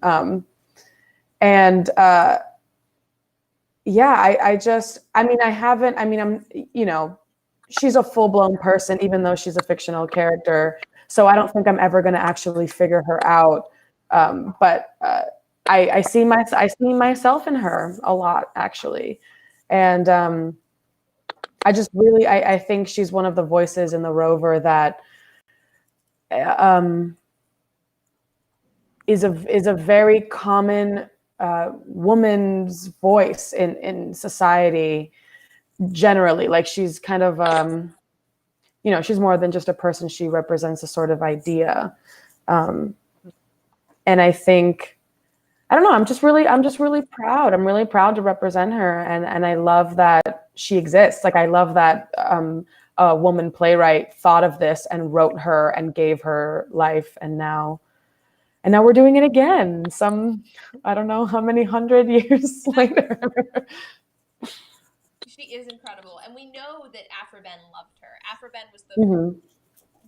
And yeah, I'm, she's a full-blown person, even though she's a fictional character. So I don't think I'm ever going to actually figure her out. But I see myself in her a lot, actually. And I just really, I think she's one of the voices in the Rover that is a very common woman's voice in society generally. Like, she's kind of, she's more than just a person. She represents a sort of idea. And I think, I don't know, I'm just really proud. I'm really proud to represent her. And I love that she exists. Like, I love that a woman playwright thought of this and wrote her and gave her life. And now we're doing it again. I don't know how many 100 years later. She is incredible. And we know that Afroben loved her. Afroben was the,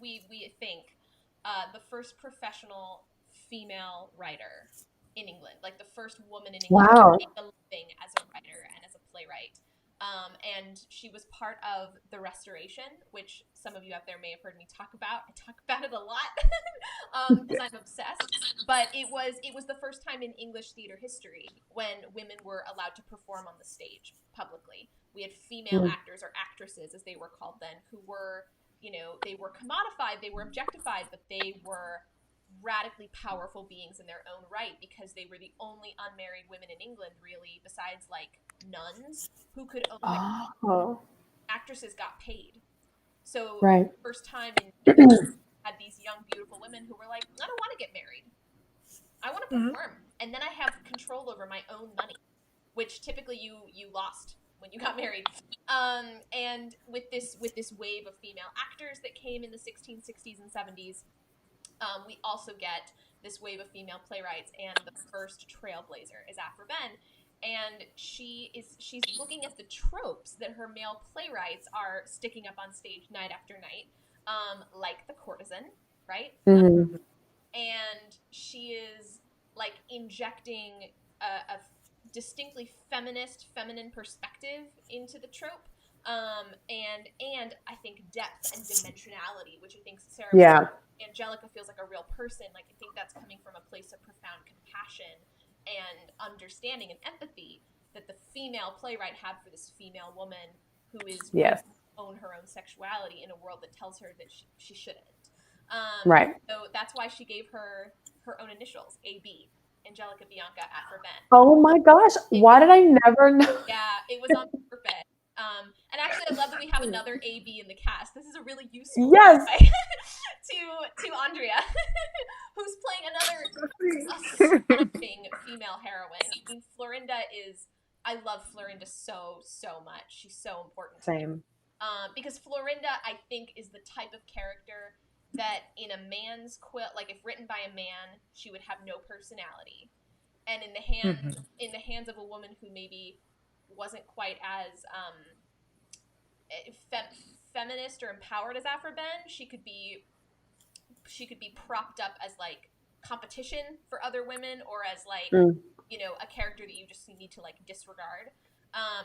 we think, the first professional female writer in England, like the first woman in England to make a living as a writer and as a playwright. And she was part of the Restoration, which some of you out there may have heard me talk about. I talk about it a lot because I'm obsessed. But it was the first time in English theater history when women were allowed to perform on the stage publicly. We had female actors, or actresses as they were called then, who were, they were commodified, they were objectified, but they were radically powerful beings in their own right, because they were the only unmarried women in England, really, besides like nuns, who could own actresses got paid. So first time in England, had these young beautiful women who were like, I don't want to get married, I want to perform, and then I have control over my own money, which typically you lost when you got married. And with this wave of female actors that came in the 1660s and 70s, we also get this wave of female playwrights, and the first trailblazer is Afroben. And she's looking at the tropes that her male playwrights are sticking up on stage night after night, like the courtesan, right? And she is like injecting a distinctly feminine perspective into the trope, and I think depth and dimensionality, which I think Sarah Angelica feels like a real person. Like, I think that's coming from a place of profound compassion and understanding and empathy that the female playwright had for this female woman who is own her own sexuality in a world that tells her that she shouldn't. So that's why she gave her own initials, AB. Angelica Bianca Afroben. Oh my gosh, why did I never know? Yeah, it was on purpose. And actually, I love that we have another AB in the cast. This is a really useful to Andrea, who's playing another astonishing female heroine. I mean, Florinda is, I love Florinda so much. She's so important. Same. Because Florinda, I think, is the type of character that in a man's quilt, like if written by a man, she would have no personality. And in the hands of a woman who maybe wasn't quite as feminist or empowered as Afroben, she could be propped up as like competition for other women, or as like a character that you just need to like disregard.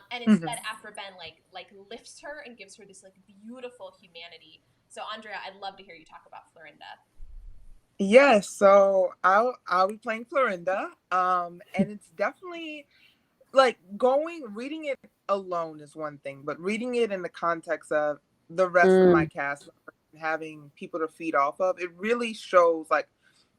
And instead, Afroben like lifts her and gives her this like beautiful humanity. So Andrea, I'd love to hear you talk about Florinda. Yes, so I'll be playing Florinda. And it's definitely like reading it alone is one thing, but reading it in the context of the rest of my Mm, cast and having people to feed off of, it really shows like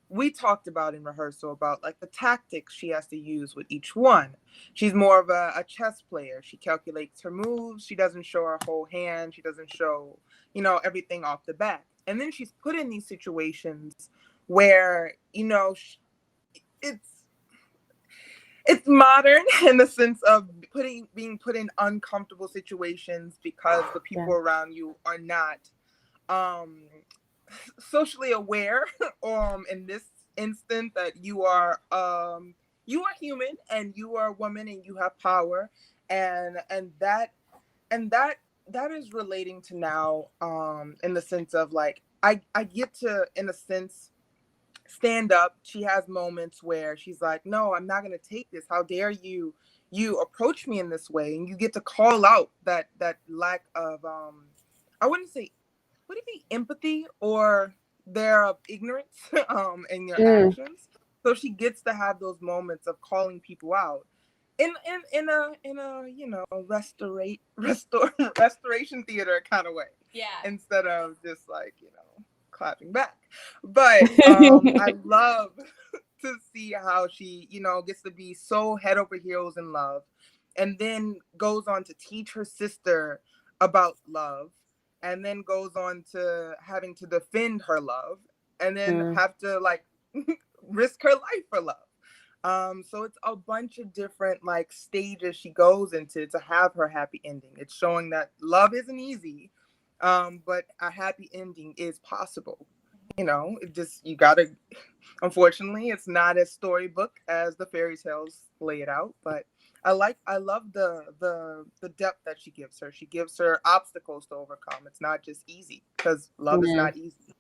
we talked about in rehearsal about like the tactics she has to use with each one. She's more of a chess player. She calculates her moves. She doesn't show her whole hand. She doesn't show, everything off the bat. And then she's put in these situations where, it's it's modern in the sense of being put in uncomfortable situations because the yeah. people around you are not um socially aware in this instant that you are human and you are a woman and you have power, and that is relating to now, in the sense of like I get to, in a sense, stand up. She has moments where she's like, no, I'm not going to take this. How dare you approach me in this way? And you get to call out that lack of, I wouldn't say, would it be empathy or their ignorance in your Mm, actions? So she gets to have those moments of calling people out in a restoration theater kind of way, Yeah. instead of just like, clapping back. But I love to see how she, gets to be so head over heels in love, and then goes on to teach her sister about love, and then goes on to having to defend her love, and then mm, have to like risk her life for love. So it's a bunch of different like stages she goes into to have her happy ending. It's showing that love isn't easy, but a happy ending is possible. It just, you gotta. Unfortunately, it's not as storybook as the fairy tales lay it out, but I love the depth that she gives her. She gives her obstacles to overcome. It's not just easy, because love is yeah. not easy.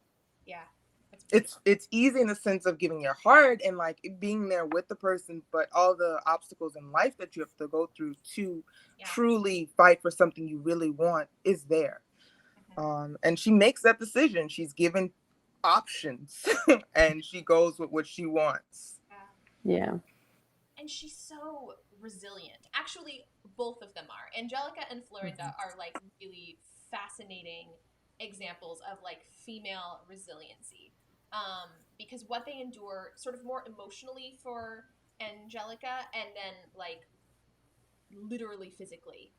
Yeah. That's it's beautiful. it's easy in the sense of giving your heart and like being there with the person, but all the obstacles in life that you have to go through to Yeah. truly fight for something you really want is there. And she makes that decision. She's given options and she goes with what she wants. Yeah. Yeah. And she's so resilient. Actually, both of them are. Angelica and Florinda are like really fascinating examples of like female resiliency. Because what they endure sort of more emotionally for Angelica, and then like literally physically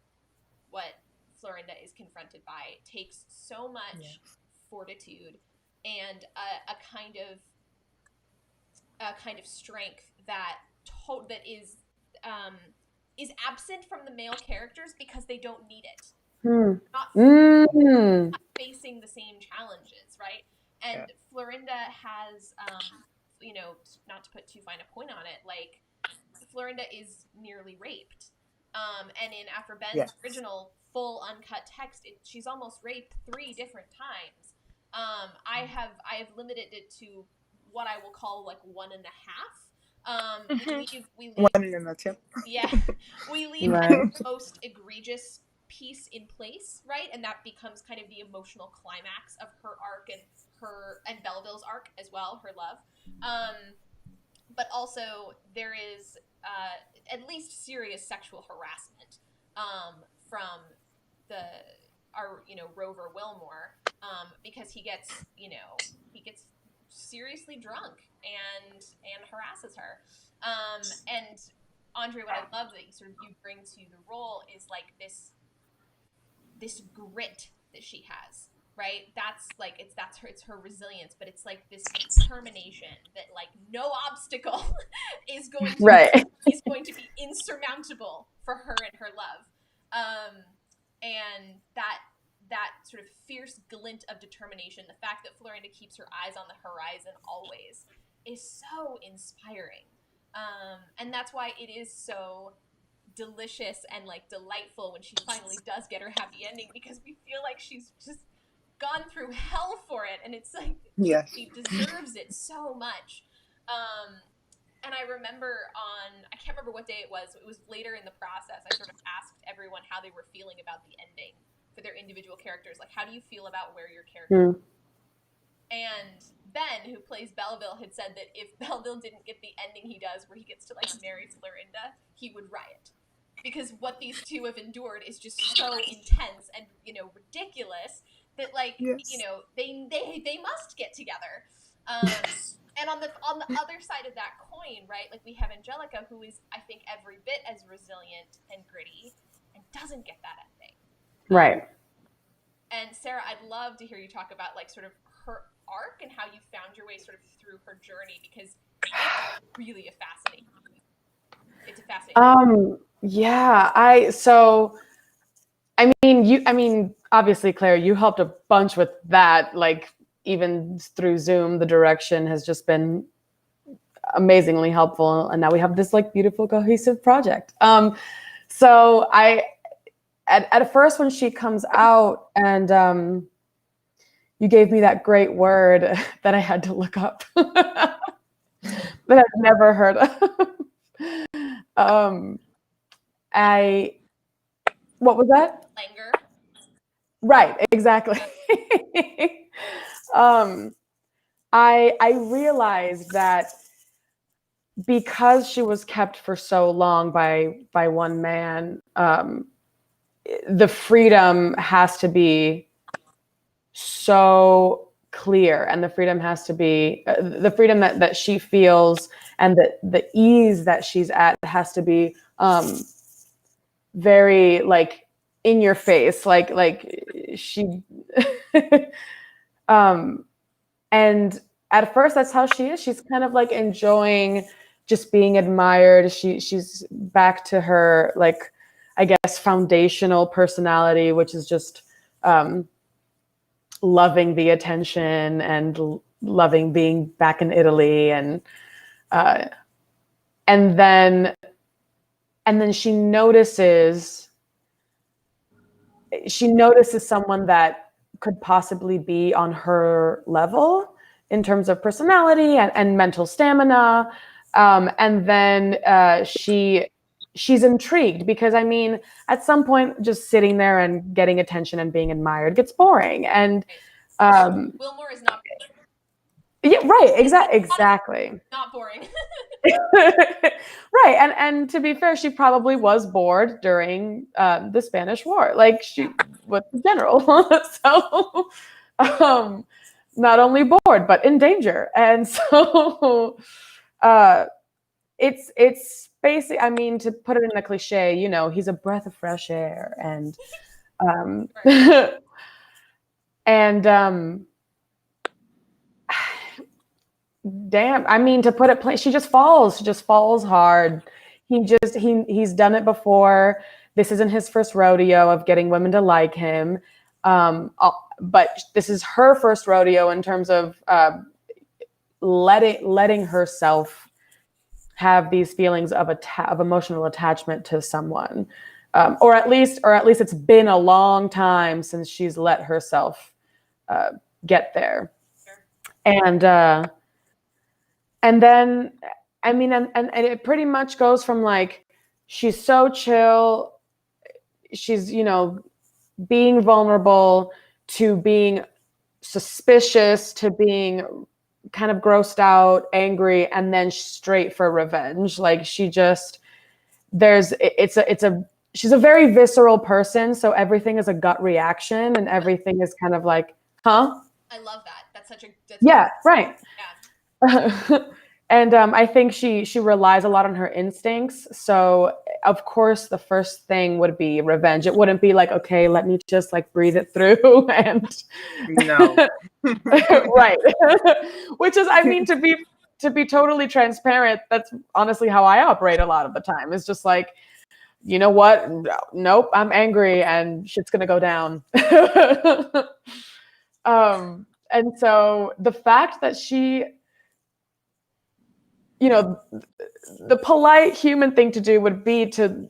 what Florinda is confronted by takes so much Yeah. fortitude and a kind of strength that that um, is absent from the male characters because they don't need it. Mm. Not Mm. facing the same challenges, right? Yeah. And Florinda has, not to put too fine a point on it, like Florinda is nearly raped. And in After Ben's Yes. original full uncut text, she's almost raped 3 different times. I have limited it to what I will call like 1.5. We leave One in a tip. yeah, we leave kind Right. of the most egregious piece in place, right? And that becomes kind of the emotional climax of her arc and Belleville's arc as well, her love. But also there is at least serious sexual harassment from the our Rover Wilmore, because he gets seriously drunk and harasses her. And Andre, what I love that you bring to the role is like this grit that she has, right? It's her resilience, but it's like this determination that like no obstacle is going to be Right. is going to be insurmountable for her and her love. And that sort of fierce glint of determination, the fact that Florinda keeps her eyes on the horizon always, is so inspiring. And that's why it is so delicious and like delightful when she finally does get her happy ending, because we feel like she's just gone through hell for it, and it's like Yes. she deserves it so much. And I remember I can't remember what day it was later in the process, I sort of asked everyone how they were feeling about the ending for their individual characters, like how do you feel about where your character Mm. and Ben, who plays Belleville, had said that if Belleville didn't get the ending he does, where he gets to like marry Florinda, he would riot, because what these two have endured is just so intense and ridiculous that like Yes. they must get together. And on the other side of that coin, right? Like we have Angelica, who is I think every bit as resilient and gritty, and doesn't get that ending. Right. And Sarah, I'd love to hear you talk about like sort of her arc and how you found your way sort of through her journey, because it's really a fascinating. It's a fascinating. Yeah. I mean, obviously, Claire, you helped a bunch with that. Like even through Zoom, the direction has just been amazingly helpful, and now we have this like beautiful cohesive project. So at first when she comes out and you gave me that great word that I had to look up that I've never heard of. What was that? Langer. Right, exactly. I realized that because she was kept for so long by one man, the freedom has to be so clear, and the freedom has to be the freedom that she feels, and the ease that she's at has to be very like in your face, like she and at first that's how she is. She's kind of like enjoying just being admired. She's back to her, like, I guess, foundational personality, which is just loving the attention and loving being back in Italy, and then she notices someone that could possibly be on her level in terms of personality and mental stamina. And then she's intrigued, because I mean, at some point, just sitting there and getting attention and being admired gets boring. And Wilmore is not. Yeah, right. Exactly. Not boring. Right. And to be fair, she probably was bored during the Spanish War. Like she was the general. So not only bored, but in danger. And so it's basically, I mean, to put it in a cliche, he's a breath of fresh air. And and damn, I mean, to put it plain, she just falls hard. He's done it before. This isn't his first rodeo of getting women to like him. But this is her first rodeo in terms of letting herself have these feelings of emotional attachment to someone. Or at least it's been a long time since she's let herself get there. Sure. And then, I mean, and it pretty much goes from like, she's so chill, she's, being vulnerable, to being suspicious, to being kind of grossed out, angry, and then straight for revenge. Like she's a very visceral person. So everything is a gut reaction, and everything is kind of like, huh? I love that. That's yeah, right. Yeah. And I think she relies a lot on her instincts. So of course the first thing would be revenge. It wouldn't be like, okay, let me just like breathe it through and no. Right. Which is, I mean, to be totally transparent, that's honestly how I operate a lot of the time. It's just like, you know what? Nope, I'm angry and shit's gonna go down. And so the fact that she, the polite human thing to do would be to,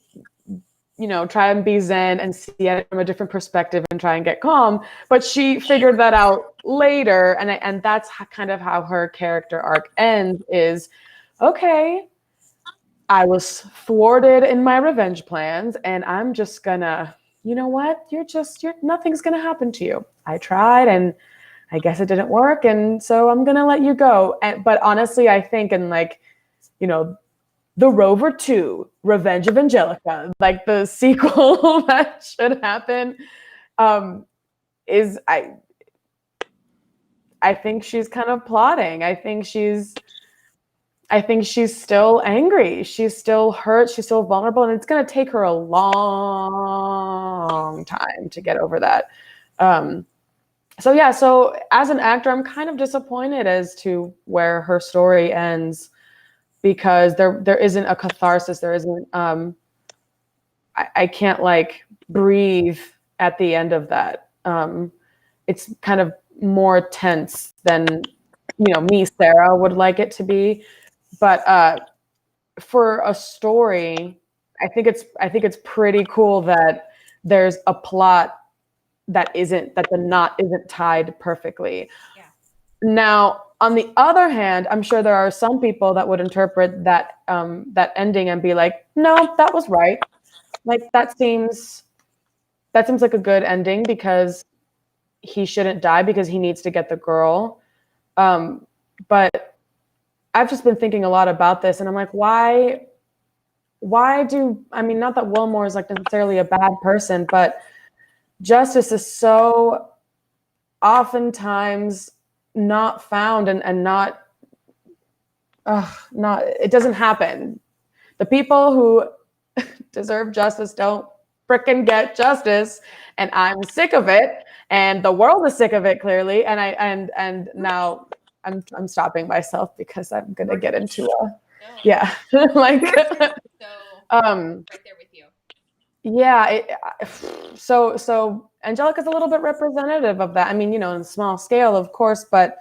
try and be zen and see it from a different perspective and try and get calm. But she figured that out later. And that's kind of how her character arc ends is, okay, I was thwarted in my revenge plans, and I'm just gonna, you know what? Nothing's gonna happen to you. I tried, and I guess it didn't work, and so I'm gonna let you go. But honestly, I think in like, The Rover 2, Revenge of Angelica, like the sequel that should happen, is I think she's kind of plotting. I think she's still angry. She's still hurt. She's still vulnerable, and it's going to take her a long time to get over that. So yeah, so as an actor, I'm kind of disappointed as to where her story ends, because there isn't a catharsis. There isn't. I can't like breathe at the end of that. It's kind of more tense than me, Sarah, would like it to be. But for a story, I think it's pretty cool that there's a plot that the knot isn't tied perfectly. Yeah. Now, on the other hand, I'm sure there are some people that would interpret that ending and be like, no, that was right. Like that seems like a good ending, because he shouldn't die, because he needs to get the girl. But I've just been thinking a lot about this, and I'm like, why I mean, not that Wilmore is like necessarily a bad person, but justice is so oftentimes not found, and not it doesn't happen. The people who deserve justice don't frickin' get justice, and I'm sick of it, and the world is sick of it, clearly. And now I'm stopping myself, because I'm gonna get into yeah. Like So right there with you. Yeah. So Angelica's a little bit representative of that. I mean, in a small scale, of course, but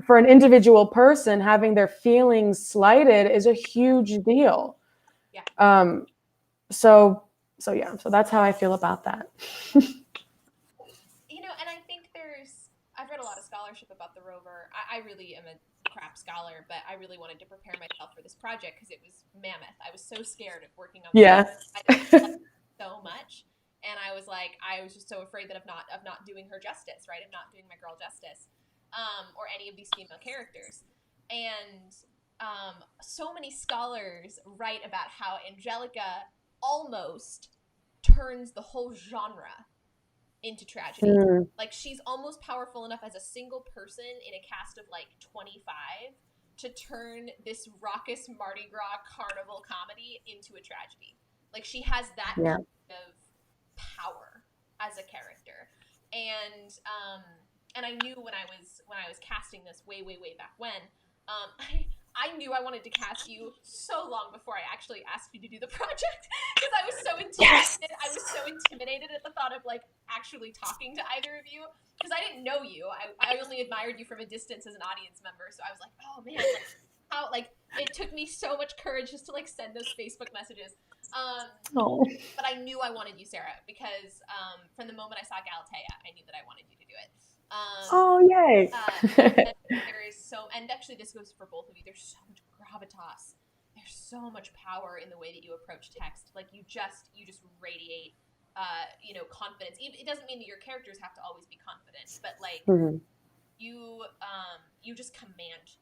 for an individual person, having their feelings slighted is a huge deal. Yeah. So yeah. So that's how I feel about that. And I think I've read a lot of scholarship about the rover. I really am a crap scholar, but I really wanted to prepare myself for this project because it was mammoth. I was so scared of working on Yeah. so much, and I was just so afraid that of not doing her justice, right? Of not doing my girl justice, or any of these female characters. And so many scholars write about how Angelica almost turns the whole genre into tragedy. Like, she's almost powerful enough as a single person in a cast of like 25 to turn this raucous Mardi Gras carnival comedy into a tragedy. Like, she has that kind of power as a character. And I knew when I was casting this way back when, I knew I wanted to cast you so long before I actually asked you to do the project, because I was so intimidated. Yes. I was so intimidated at the thought of like actually talking to either of you, because I didn't know you. I only admired you from a distance as an audience member. So I was like, oh man, like, how, like, it took me so much courage just to like send those Facebook messages. But I knew I wanted you, Sarah, because from the moment I saw Galatea, I knew that I wanted you to do it. Yay! There is and actually this goes for both of you. There's so much gravitas. There's so much power in the way that you approach text. Like, you just radiate, confidence. It doesn't mean that your characters have to always be confident, but like you just command.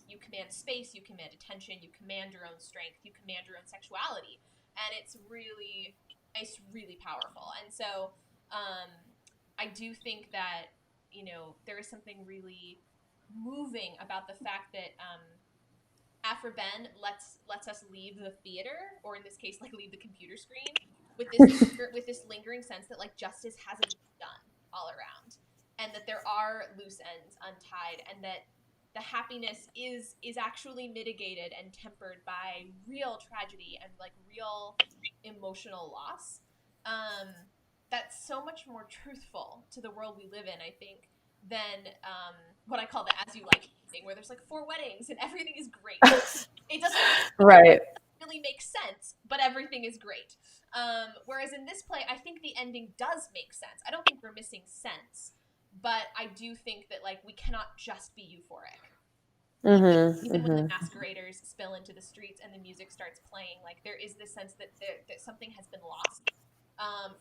You command space. You command attention. You command your own strength. You command your own sexuality, and it's really powerful. And so I do think that there is something really moving about the fact that Afra Ben lets us leave the theater, or in this case, like, leave the computer screen with this lingering sense that like justice hasn't been done all around, and that there are loose ends untied, and that the happiness is actually mitigated and tempered by real tragedy and like real emotional loss. That's so much more truthful to the world we live in, I think, than what I call the as you like thing, where there's like 4 weddings and everything is great. It doesn't really make sense, but everything is great. Whereas in this play, I think the ending does make sense. I don't think we're missing sense, but I do think that like we cannot just be euphoric. Even when the masqueraders spill into the streets and the music starts playing, like there is this sense that something has been lost.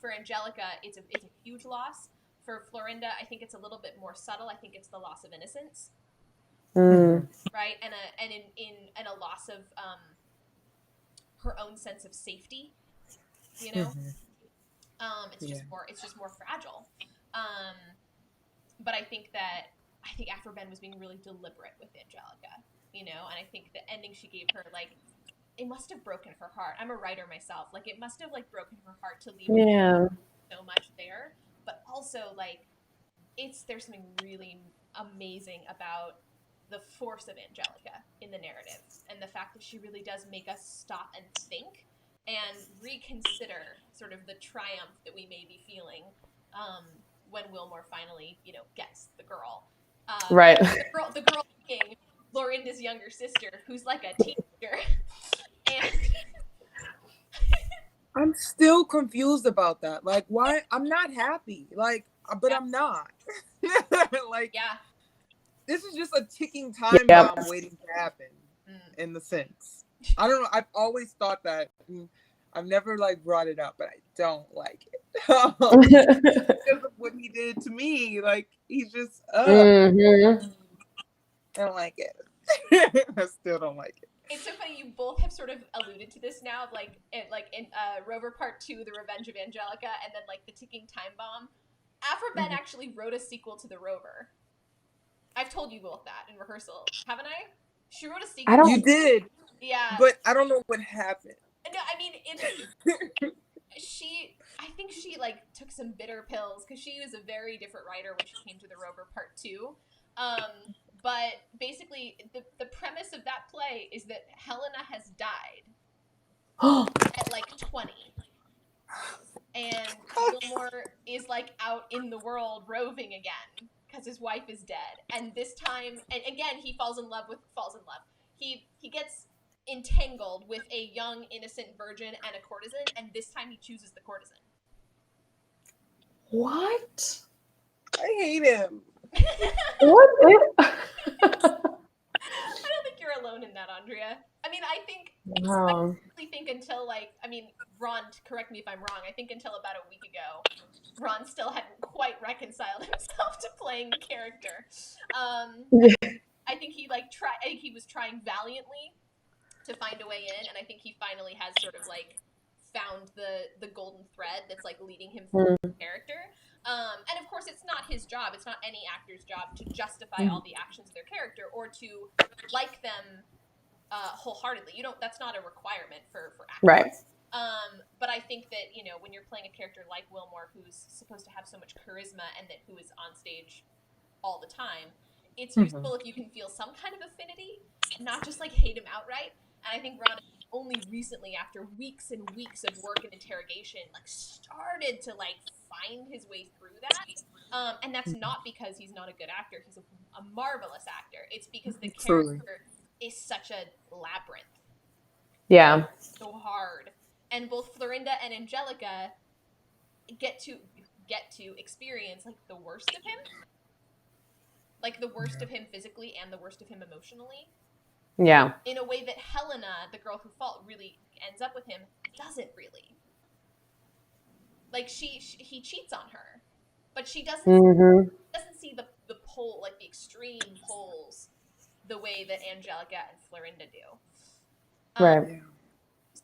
For Angelica, it's a huge loss. For Florinda, I think it's a little bit more subtle. I think it's the loss of innocence, Mm. right? And a loss of her own sense of safety. You know, it's just more fragile. But I think Afro-Ben was being really deliberate with Angelica, you know, and I think the ending she gave her, like, it must have broken her heart. I'm a writer myself. Like, it must have, like, broken her heart to leave so much there. But also, like, there's something really amazing about the force of Angelica in the narrative, and the fact that she really does make us stop and think and reconsider sort of the triumph that we may be feeling when Wilmore finally, you know, gets the girl. Right. The girl being Florinda's younger sister, who's like a teenager. And I'm still confused about that. Like, why? I'm not happy. Like, but I'm not. Like, yeah, this is just a ticking time bomb waiting to happen. In the sense, I don't know. I've always thought that. I've never like brought it up, but I don't like it. Because of what he did to me. Like, he's just. I don't like it. I still don't like it. It's so funny. You both have sort of alluded to this now, like in Rover Part 2, The Revenge of Angelica, and then like the ticking time bomb. Afro-Ben actually wrote a sequel to The Rover. I've told you both that in rehearsal, haven't I? She wrote a sequel. You did. Yeah. But I don't know what happened. No, I mean, I think she like took some bitter pills because she was a very different writer when she came to The Rover Part 2. But basically, the premise of that play is that Helena has died at like 20. And Wilmore is like out in the world roving again because his wife is dead. And this time, and again, he falls in love. He gets entangled with a young, innocent virgin and a courtesan, and this time he chooses the courtesan. What? I hate him. What? I don't think you're alone in that, Andrea. I mean, I really think until Ron, correct me if I'm wrong, I think until about a week ago, Ron still hadn't quite reconciled himself to playing the character. I think he was trying valiantly to find a way in, and I think he finally has sort of like found the golden thread that's like leading him through the character. And of course, it's not his job. It's not any actor's job to justify all the actions of their character or to like them wholeheartedly. That's not a requirement for actors. Right. But I think that, you know, when you're playing a character like Wilmore, who's supposed to have so much charisma and who is on stage all the time, it's useful if you can feel some kind of affinity, not just like hate him outright. And I think Ron only recently, after weeks and weeks of work and interrogation, like started to like find his way through that. And that's not because he's not a good actor. He's a marvelous actor. It's because the character is such a labyrinth. Yeah. So hard. And both Florinda and Angelica get to experience like the worst of him. Like the worst of him physically and the worst of him emotionally. Yeah. In a way that Helena, the girl who really ends up with him, doesn't really. Like he cheats on her, but she doesn't see the pole, like the extreme poles, the way that Angelica and Florinda do. Right.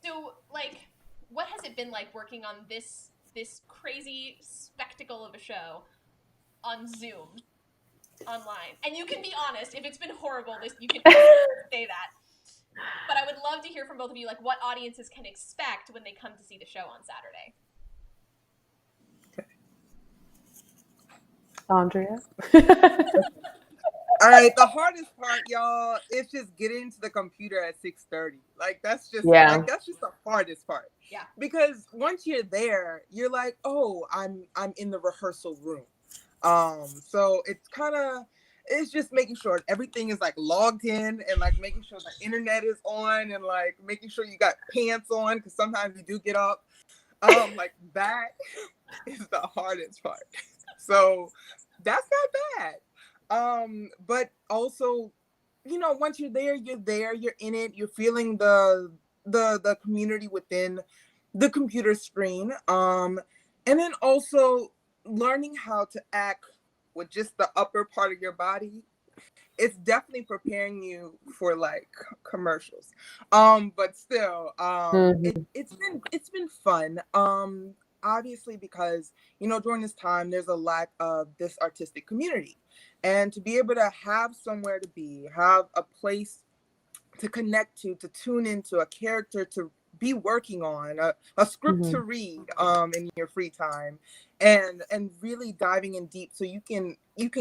So, like, what has it been like working on this crazy spectacle of a show on Zoom? Online, and you can be honest. If it's been horrible, you can say that. But I would love to hear from both of you, like what audiences can expect when they come to see the show on Saturday. Andrea. All right, the hardest part, y'all, is just getting to the computer at 6:30. Like that's just the hardest part. Yeah. Because once you're there, you're like, oh, I'm in the rehearsal room. So it's just making sure everything is like logged in and like making sure the internet is on and like making sure you got pants on because sometimes you do get up. Like that is the hardest part. So that's not bad. But also, you know, once you're there, you're in it, you're feeling the community within the computer screen. And then also learning how to act with just the upper part of your body, it's definitely preparing you for like commercials. But still, Mhm. it's been fun. Obviously because, during this time there's a lack of this artistic community. And to be able to have somewhere to be, have a place to connect to tune into, a character to be working on, a script to Mhm. read in your free time, and really diving in deep so you can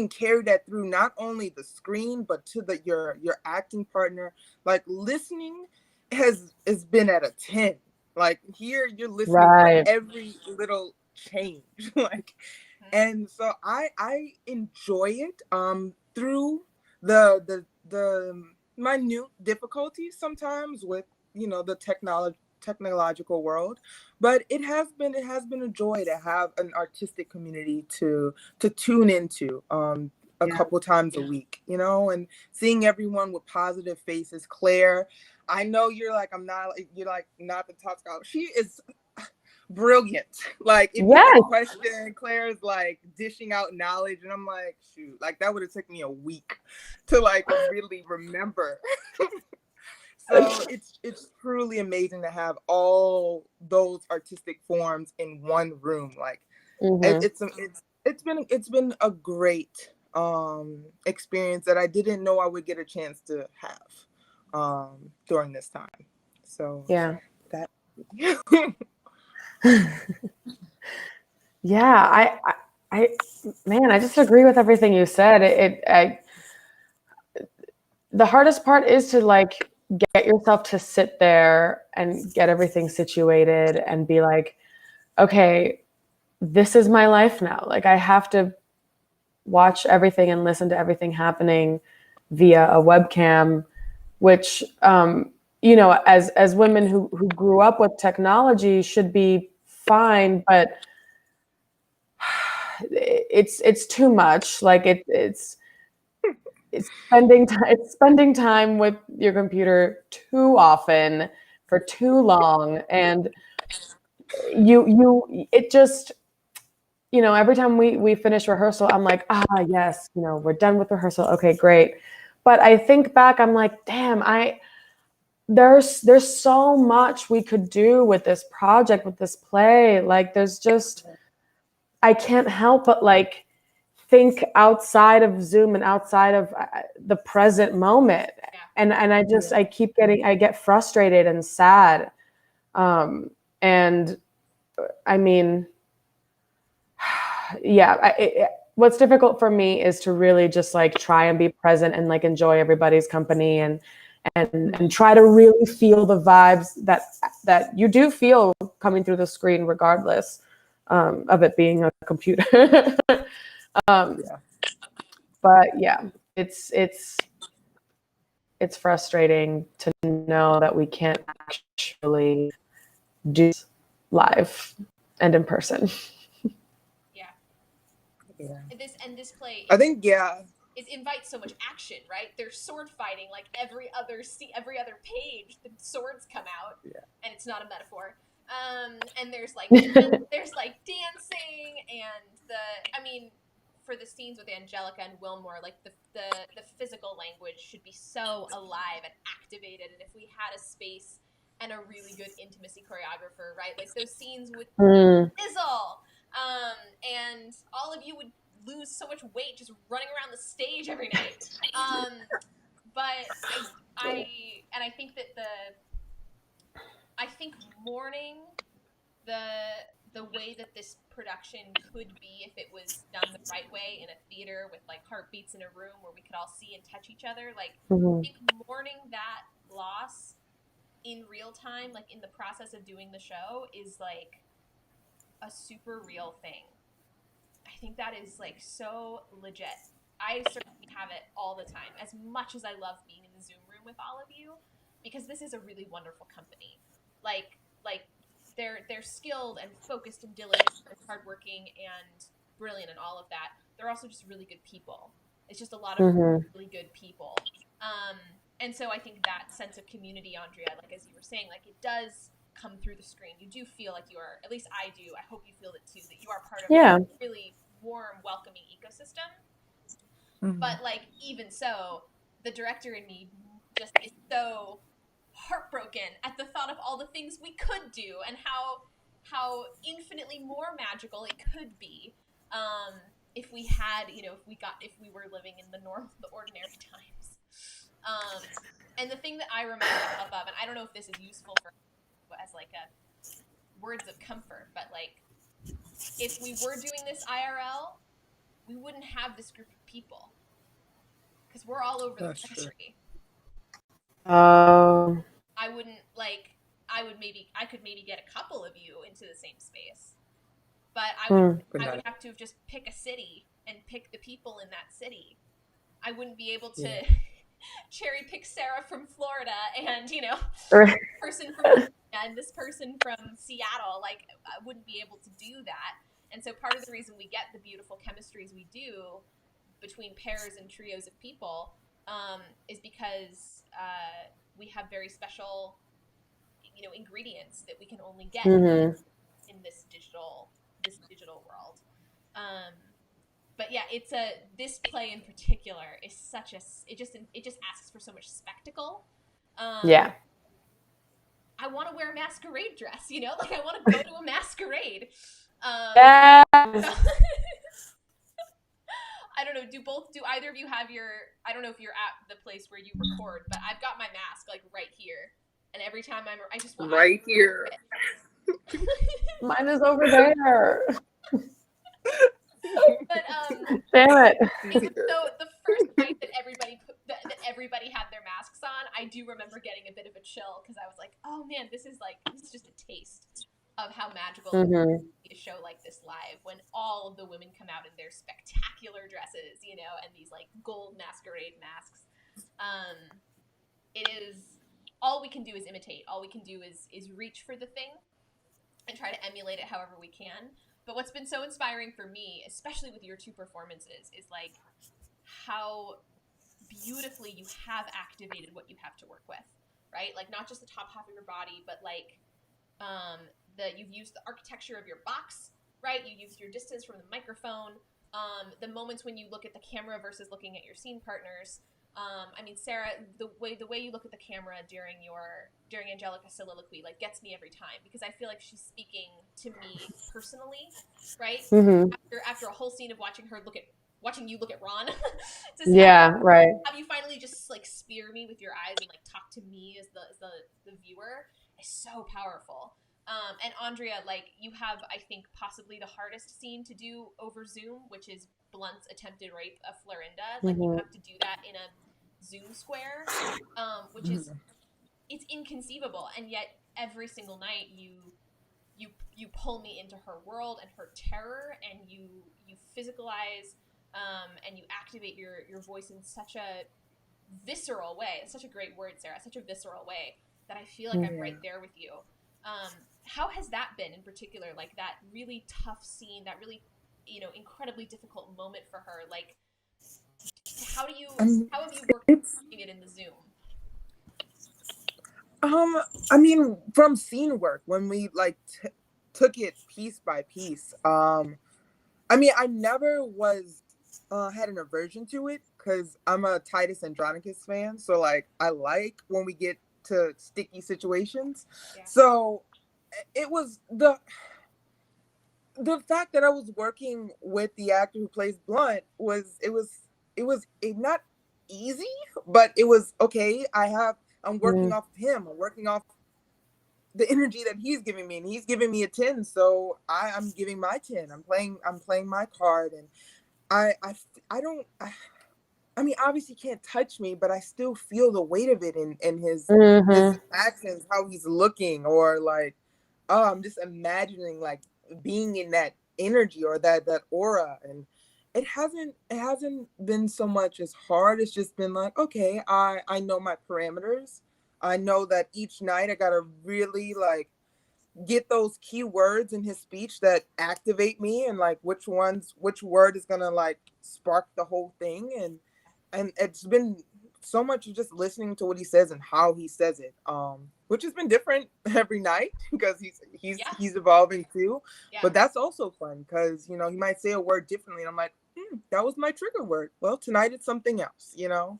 carry that through not only the screen but to your acting partner. Like listening has been at a 10. Like here you're listening for Right. every little change. Like, and so I enjoy it through the minute difficulties sometimes with the technological world. But it has been a joy to have an artistic community to tune into a Yeah. couple times a week, and seeing everyone with positive faces. Claire, I know you're like not the top scholar. She is brilliant. Like if you have Yes. a question, Claire's like dishing out knowledge, and I'm like, shoot, like that would have taken me a week to like really remember. So it's truly amazing to have all those artistic forms in one room. Like Mhm. it's been a great experience that I didn't know I would get a chance to have during this time. So Yeah. that Yeah. I, man, I just agree with everything you said. The hardest part is to like get yourself to sit there and get everything situated and be like, okay, this is my life now. Like I have to watch everything and listen to everything happening via a webcam, which as women who grew up with technology should be fine, but it's too much. Like it's spending time with your computer too often for too long, and it just, every time we finish rehearsal, I'm like, yes, we're done with rehearsal. Okay, great. But I think back, I'm like, damn, there's so much we could do with this project, with this play. Like I can't help but like think outside of Zoom and outside of the present moment. And I get frustrated and sad. And I mean, yeah, what's difficult for me is to really just like try and be present and like enjoy everybody's company and try to really feel the vibes that you do feel coming through the screen, regardless of it being a computer. yeah. But yeah, it's frustrating to know that we can't actually do this live and in person. Yeah. Yeah. This play I think, yeah. it invites so much action, right? There's sword fighting like every other page. The swords come out, Yeah. and it's not a metaphor. And there's like Yeah. there's like dancing and I mean, for the scenes with Angelica and Wilmore, like the physical language should be so alive and activated. And if we had a space and a really good intimacy choreographer, right? Like those scenes with Fizzle, and all of you would lose so much weight just running around the stage every night. But I think that I think mourning the way that this production could be if it was done the right way in a theater with like heartbeats in a room where we could all see and touch each other. Like I think mourning that loss in real time, like in the process of doing the show, is like a super real thing. I think that is like so legit. I certainly have it all the time. As much as I love being in the Zoom room with all of you, because this is a really wonderful company. Like they're skilled and focused and diligent and hardworking and brilliant and all of that. They're also just really good people. It's just a lot of really good people. And so I think that sense of community, Andrea, like as you were saying, like it does come through the screen. You do feel like you are, at least I do, I hope you feel it too, that you are part of a really warm, welcoming ecosystem. But like, even so, the director in me just is so heartbroken at the thought of all the things we could do and how infinitely more magical it could be, if we had, if we were living in the ordinary times. And the thing that I remind myself of, and I don't know if this is useful for as like a words of comfort, but like, if we were doing this IRL, we wouldn't have this group of people because we're all over the country. Oh. I could maybe get a couple of you into the same space, but I would have to just pick a city and pick the people in that city. I wouldn't be able to cherry pick Sarah from Florida and, this person from Virginia and this person from Seattle. Like, I wouldn't be able to do that. And so part of the reason we get the beautiful chemistries we do between pairs and trios of people is because we have very special, ingredients that we can only get in this digital world. But yeah, this play in particular is it just asks for so much spectacle. Yeah. I want to wear a masquerade dress, like I want to go to a masquerade. Yes. I don't know. Do either of you have I don't know if you're at the place where you record, but I've got my mask like right here, and every time I just want right here. Mine is over there. But damn it. So the first night that everybody had their masks on, I do remember getting a bit of a chill because I was like, oh man, this is just a taste of how magical it is to see a show like this live when all of the women come out in their spectacular dresses, and these like gold masquerade masks. It is all we can do is imitate. All we can do is reach for the thing and try to emulate it however we can. But what's been so inspiring for me, especially with your two performances, is like how beautifully you have activated what you have to work with, right? Like not just the top half of your body, but like you've used the architecture of your box, right? You used your distance from the microphone, the moments when you look at the camera versus looking at your scene partners. I mean, Sarah, the way you look at the camera during Angelica's soliloquy, like gets me every time because I feel like she's speaking to me personally, right? After a whole scene of watching you look at Ron, right. Have you finally just like spear me with your eyes and like talk to me as the viewer is so powerful. And Andrea, like you have, I think, possibly the hardest scene to do over Zoom, which is Blunt's attempted rape of Florinda. Like you have to do that in a Zoom square, which is it's inconceivable, and yet every single night you pull me into her world and her terror, and you physicalize and you activate your voice in such a visceral way. It's such a great word, Sarah. Such a visceral way that I feel like I'm right there with you. How has that been in particular? Like that really tough scene, that really incredibly difficult moment for her. Like, how have you worked it in the Zoom? I mean, from scene work, when we like took it piece by piece. I mean, I never had an aversion to it because I'm a Titus Andronicus fan. So like, I like when we get to sticky situations. Yeah. So it was the fact that I was working with the actor who plays Blunt was not easy, but it was okay. I'm working off of him. I'm working off the energy that he's giving me, and he's giving me a 10. So I'm giving my 10. I'm playing my card, and I mean, obviously he can't touch me, but I still feel the weight of it in his actions, how he's looking, or like, I'm just imagining like being in that energy or that aura. And it hasn't been so much as hard. It's just been like, okay, I know my parameters. I know that each night I gotta really like get those key words in his speech that activate me, and like which word is gonna like spark the whole thing. And it's been so much just listening to what he says and how he says it. which has been different every night because he's Yeah. he's evolving too. Yeah. But that's also fun because he might say a word differently, and I'm like, that was my trigger word. Well, tonight it's something else, Yeah.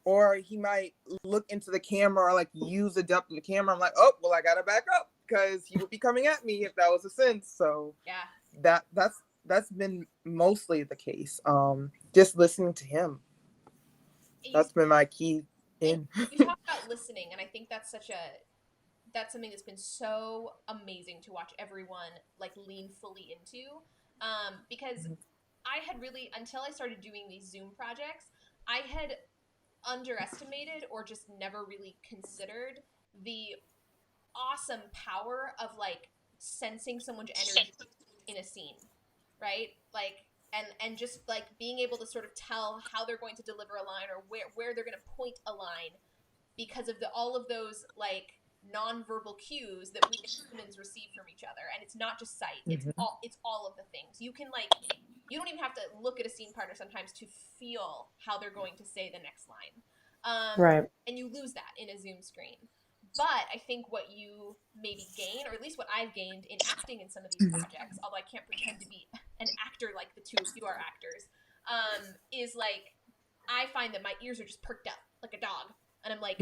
Or he might look into the camera or like use the depth of the camera. I'm like, oh, well, I gotta back up because he would be coming at me if that was a sense. So yeah. that's been mostly the case. Just listening to him. That's been my key in. You talk about listening, and I think that's something that's been so amazing to watch everyone like lean fully into. Because I had really, until I started doing these Zoom projects, I had underestimated or just never really considered the awesome power of like sensing someone's energy in a scene, right? Like and just like being able to sort of tell how they're going to deliver a line or where they're going to point a line because of all of those like nonverbal cues that we as humans receive from each other. And it's not just sight, it's all of the things. You don't even have to look at a scene partner sometimes to feel how they're going to say the next line. Right. And you lose that in a Zoom screen. But I think what you maybe gain, or at least what I've gained in acting in some of these projects, although I can't pretend to be an actor like the two of you are actors, is like I find that my ears are just perked up like a dog, and I'm like,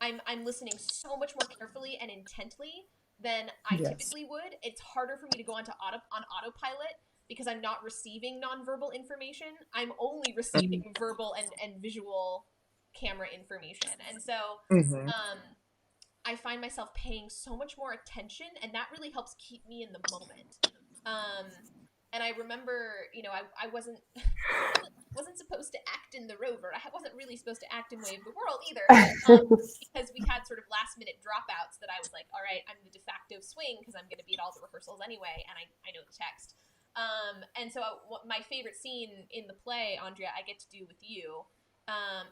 I'm listening so much more carefully and intently than I typically would. It's harder for me to go on autopilot because I'm not receiving nonverbal information. I'm only receiving verbal and visual camera information, and so I find myself paying so much more attention, and that really helps keep me in the moment. And I remember, I wasn't supposed to act in The Rover. I wasn't really supposed to act in Way of the World either, because we had sort of last minute dropouts that I was like, all right, I'm the de facto swing because I'm going to be at all the rehearsals anyway, and I know the text. And so my favorite scene in the play, Andrea, I get to do with you.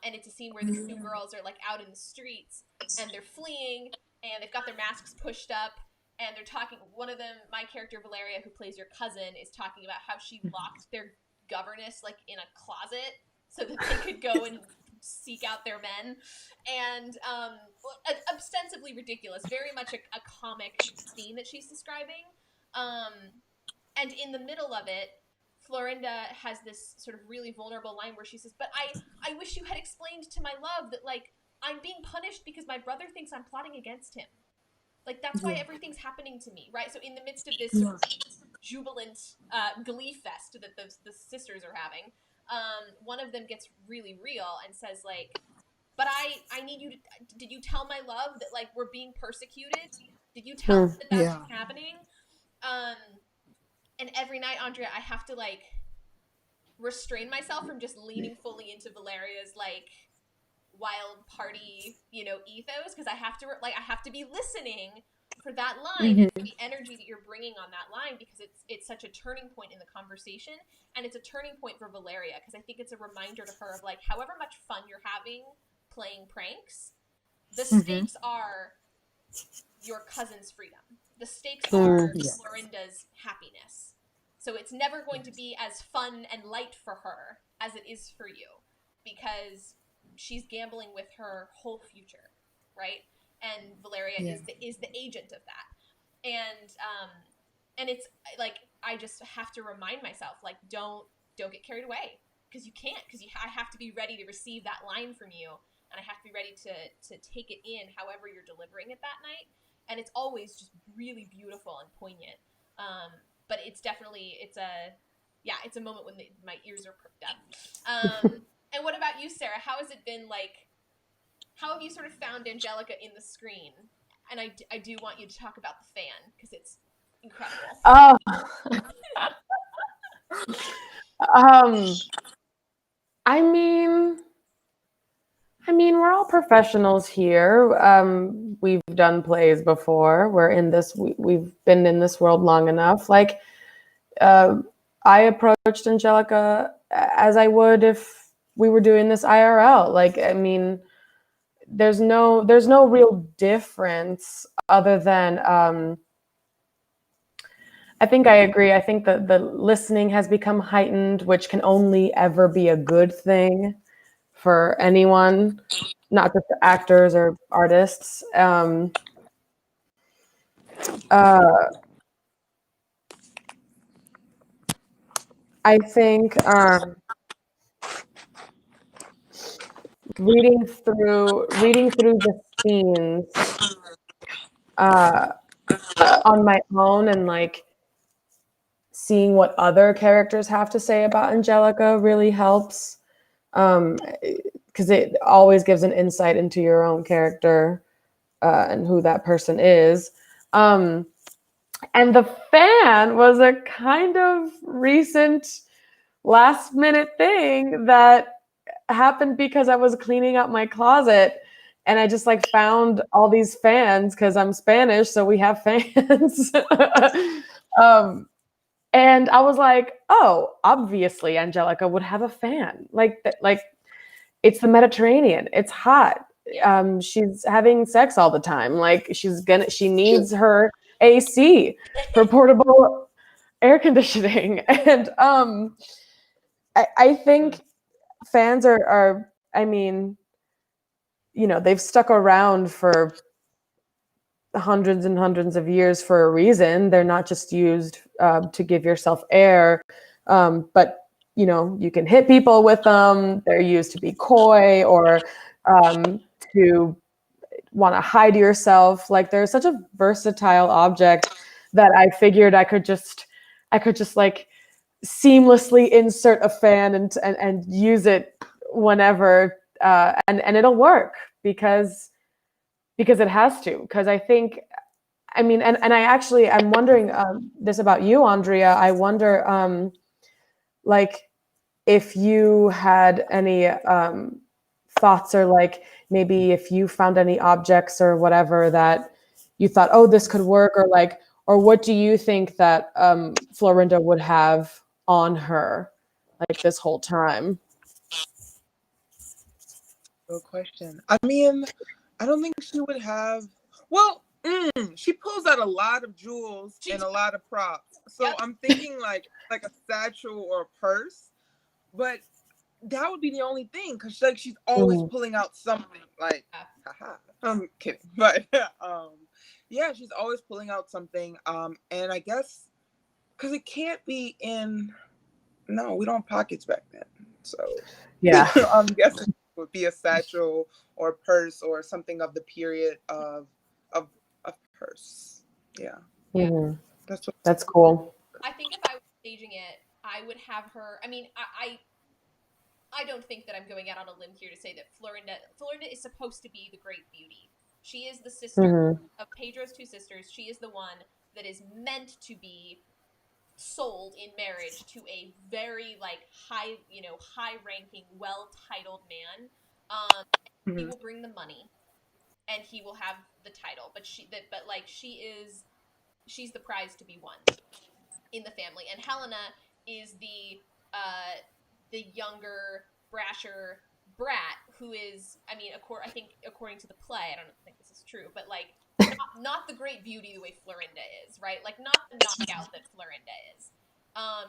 And it's a scene where the two girls are like out in the streets and they're fleeing and they've got their masks pushed up and they're talking. One of them, my character Valeria, who plays your cousin, is talking about how she locked their governess like in a closet so that they could go and seek out their men. And ostensibly ridiculous, very much a comic scene that she's describing. And in the middle of it, Florinda has this sort of really vulnerable line where she says, but I wish you had explained to my love that, like, I'm being punished because my brother thinks I'm plotting against him. Like, that's why everything's happening to me, right? So in the midst of this sort of jubilant glee fest that the sisters are having, one of them gets really real and says, like, but I need you to, did you tell my love that, like, we're being persecuted? Did you tell us that that's what's happening? And every night, Andrea, I have to like restrain myself from just leaning fully into Valeria's like wild party, ethos, because I have to be listening for that line and for the energy that you're bringing on that line, because it's such a turning point in the conversation, and it's a turning point for Valeria because I think it's a reminder to her of like however much fun you're having playing pranks, the stakes are your cousin's freedom. The stakes are Florinda's happiness. So it's never going to be as fun and light for her as it is for you, because she's gambling with her whole future, right? And Valeria is the agent of that. And it's like I just have to remind myself, like, don't get carried away, because you can't, because I have to be ready to receive that line from you, and I have to be ready to take it in however you're delivering it that night. And it's always just really beautiful and poignant. But it's definitely, it's a moment when my ears are perked up. And what about you, Sarah? How has it been, like, how have you sort of found Angelica in the screen? And I do want you to talk about the fan, because it's incredible. Oh. I mean, we're all professionals here. We've done plays before. We've been in this world long enough. Like, I approached Angelica as I would if we were doing this IRL. Like, I mean, there's no real difference other than, I think I agree. I think that the listening has become heightened, which can only ever be a good thing for anyone, not just actors or artists. I think reading through the scenes on my own and like seeing what other characters have to say about Angelica really helps, because it always gives an insight into your own character and who that person is. And the fan was a kind of recent last minute thing that happened because I was cleaning up my closet and I just like found all these fans because I'm Spanish, so we have fans. And I was like, oh, obviously Angelica would have a fan. Like it's the Mediterranean. It's hot. She's having sex all the time. Like she needs her AC, her portable air conditioning. And I think fans are, I mean, they've stuck around for hundreds and hundreds of years for a reason. They're not just used to give yourself air, but you can hit people with them. They're used to be coy or to want to hide yourself. Like they're such a versatile object that I figured I could just like seamlessly insert a fan and use it whenever, and it'll work because it has to. Because I think, I mean, and I'm wondering this about you, Andrea. I wonder, like, if you had any thoughts, or like maybe if you found any objects or whatever that you thought, oh, this could work, or what do you think that Florinda would have on her like this whole time? Good question. I mean, I don't think she would have. Well, she pulls out a lot of jewels and a lot of props. So yep. I'm thinking like a satchel or a purse, but that would be the only thing because like she's always pulling out something. Like, haha, I'm kidding, but yeah, she's always pulling out something. And I guess because it can't be in. No, we don't have pockets back then, so yeah, I'm guessing it would be a satchel or a purse or something of the period of purse. Yeah. Mm-hmm. That's cool. I think if I was staging it, I would have her. I mean, I don't think that I'm going out on a limb here to say that Florinda is supposed to be the great beauty. She is the sister of Pedro's two sisters. She is the one that is meant to be sold in marriage to a very like high-ranking, well-titled man. He will bring the money, and he will have the title. But she's the prize to be won in the family. And Helena is the younger, brasher brat who is, I mean, I think according to the play, I don't think this is true, but like not the great beauty the way Florinda is, right? Like not the knockout that Florinda is.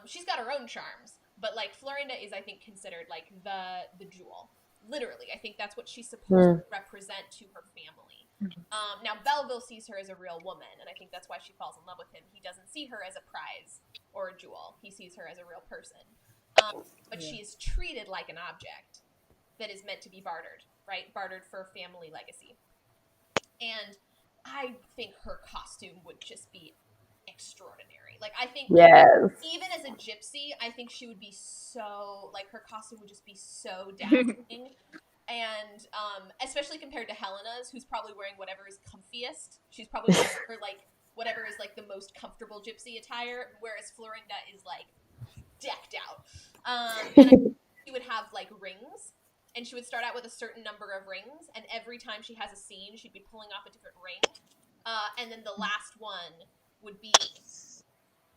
She's got her own charms, but like Florinda is, I think, considered like the jewel. Literally, I think that's what she's supposed to represent to her family. Now Belleville sees her as a real woman, and I think that's why she falls in love with him. He doesn't see her as a prize or a jewel. He sees her as a real person. But she is treated like an object that is meant to be bartered, right? Bartered for family legacy. And I think her costume would just be extraordinary. Like, I think even as a gypsy, I think she would be so, like, her costume would just be so dazzling. And especially compared to Helena's, who's probably wearing whatever is comfiest. She's probably wearing her, like, whatever is, like, the most comfortable gypsy attire, whereas Florinda is, like, decked out. And she would have, like, rings. And she would start out with a certain number of rings, and every time she has a scene, she'd be pulling off a different ring. And then the last one would be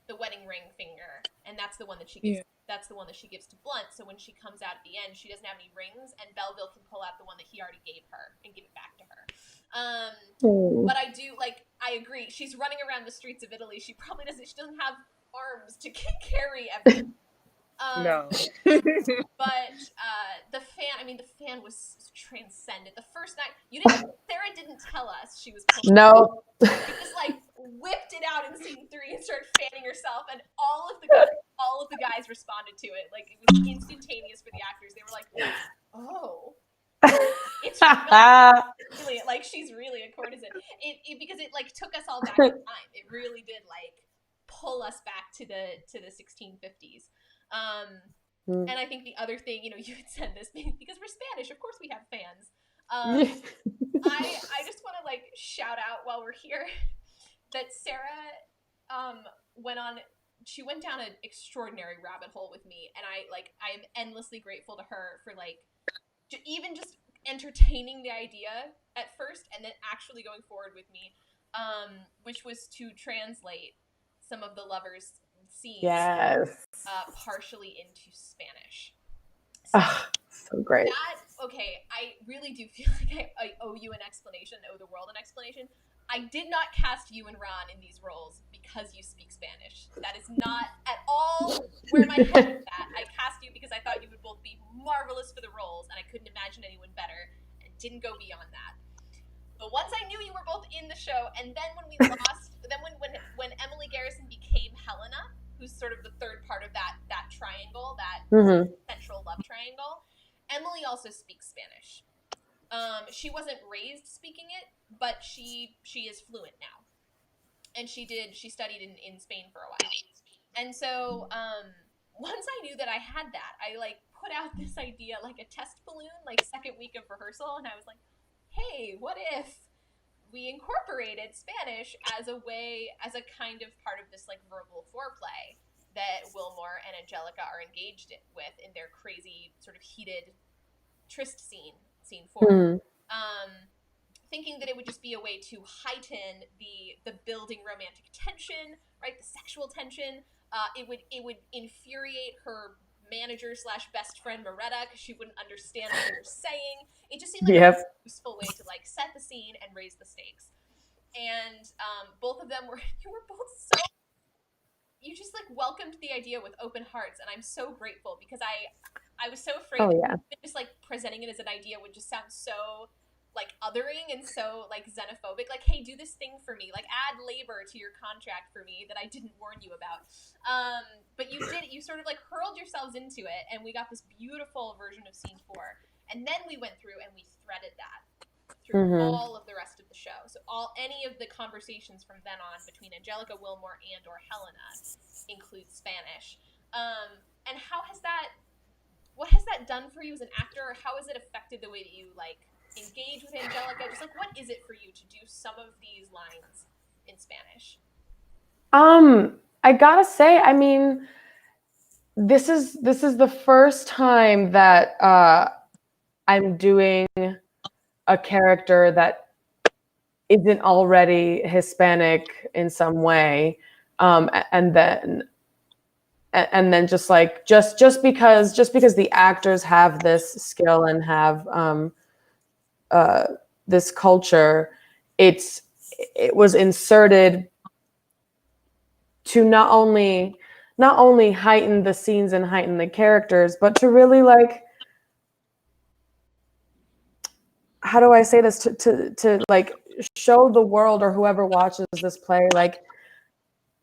the wedding ring finger, and that's the one that she gives. Yeah. That's the one that she gives to Blunt. So when she comes out at the end, she doesn't have any rings, and Belleville can pull out the one that he already gave her and give it back to her. But I do I agree. She's running around the streets of Italy. She probably doesn't. She doesn't have arms to carry everything. No. But the fan was transcendent. The first night, Sarah didn't tell us she was pulling. No. She just like whipped it out in scene 3 and started fanning herself, and all of the guys responded to it. Like, it was instantaneous for the actors. They were like, "Oh, it's really like she's really a courtesan." Because it like took us all back in time. It really did like pull us back to the 1650s. And I think the other thing, you had said this because we're Spanish, of course we have fans. I just want to like shout out while we're here that Sarah went down an extraordinary rabbit hole with me, and I am endlessly grateful to her for like even just entertaining the idea at first and then actually going forward with me, which was to translate some of the lovers' scenes partially into Spanish. So great. I really do feel like I owe you an explanation, owe the world an explanation. I did not cast you and Ron in these roles because you speak Spanish. That is not at all where my head was at. I cast you because I thought you would both be marvelous for the roles, and I couldn't imagine anyone better, and didn't go beyond that. But once I knew you were both in the show, and then when we lost, then when Emily Garrison became Helena, who's sort of the third part of that triangle, that central love triangle, Emily also speaks Spanish. She wasn't raised speaking it, but she is fluent now, and she studied in Spain for a while. And so once I knew that I had that, I like put out this idea like a test balloon, like second week of rehearsal, and I was like, hey, what if we incorporated Spanish as a kind of part of this like verbal foreplay that Wilmore and Angelica are engaged with in their crazy sort of heated tryst scene 4. Thinking that it would just be a way to heighten the building romantic tension, right? The sexual tension. It would infuriate her manager / best friend Moretta because she wouldn't understand what they were saying. It just seemed like a useful way to like set the scene and raise the stakes. And both of them were both so. You just like welcomed the idea with open hearts, and I'm so grateful because I was so afraid that just like presenting it as an idea would just sound so like othering and so like xenophobic. Like, hey, do this thing for me, like add labor to your contract for me that I didn't warn you about. But you did. You sort of like hurled yourselves into it, and we got this beautiful version of scene 4. And then we went through and we threaded that through all of the rest of the show. So any of the conversations from then on between Angelica, Wilmore, and or Helena include Spanish. And what has that done for you as an actor, or how has it affected the way that you like engage with Angelica? Just like, what is it for you to do some of these lines in Spanish? I gotta say, I mean, this is the first time that I'm doing a character that isn't already Hispanic in some way, and then just like just because the actors have this skill and have this culture, it was inserted to not only heighten the scenes and heighten the characters, but to really like, how do I say this, to like show the world or whoever watches this play, like,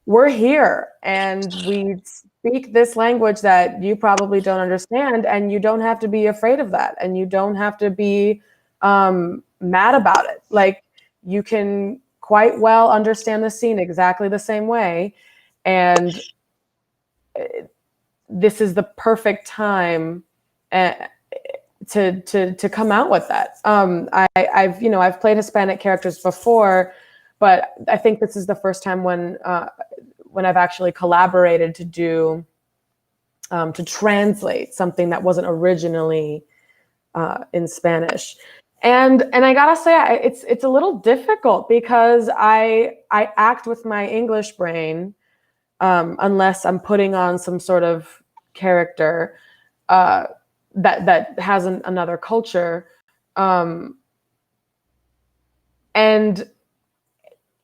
we're here and we speak this language that you probably don't understand, and you don't have to be afraid of that, and you don't have to be mad about it. Like, you can quite well understand the scene exactly the same way, and this is the perfect time to come out with that. I've played Hispanic characters before, but I think this is the first time when I've actually collaborated to translate something that wasn't originally in Spanish. And I gotta say, it's a little difficult because I act with my English brain, unless I'm putting on some sort of character that has another culture, and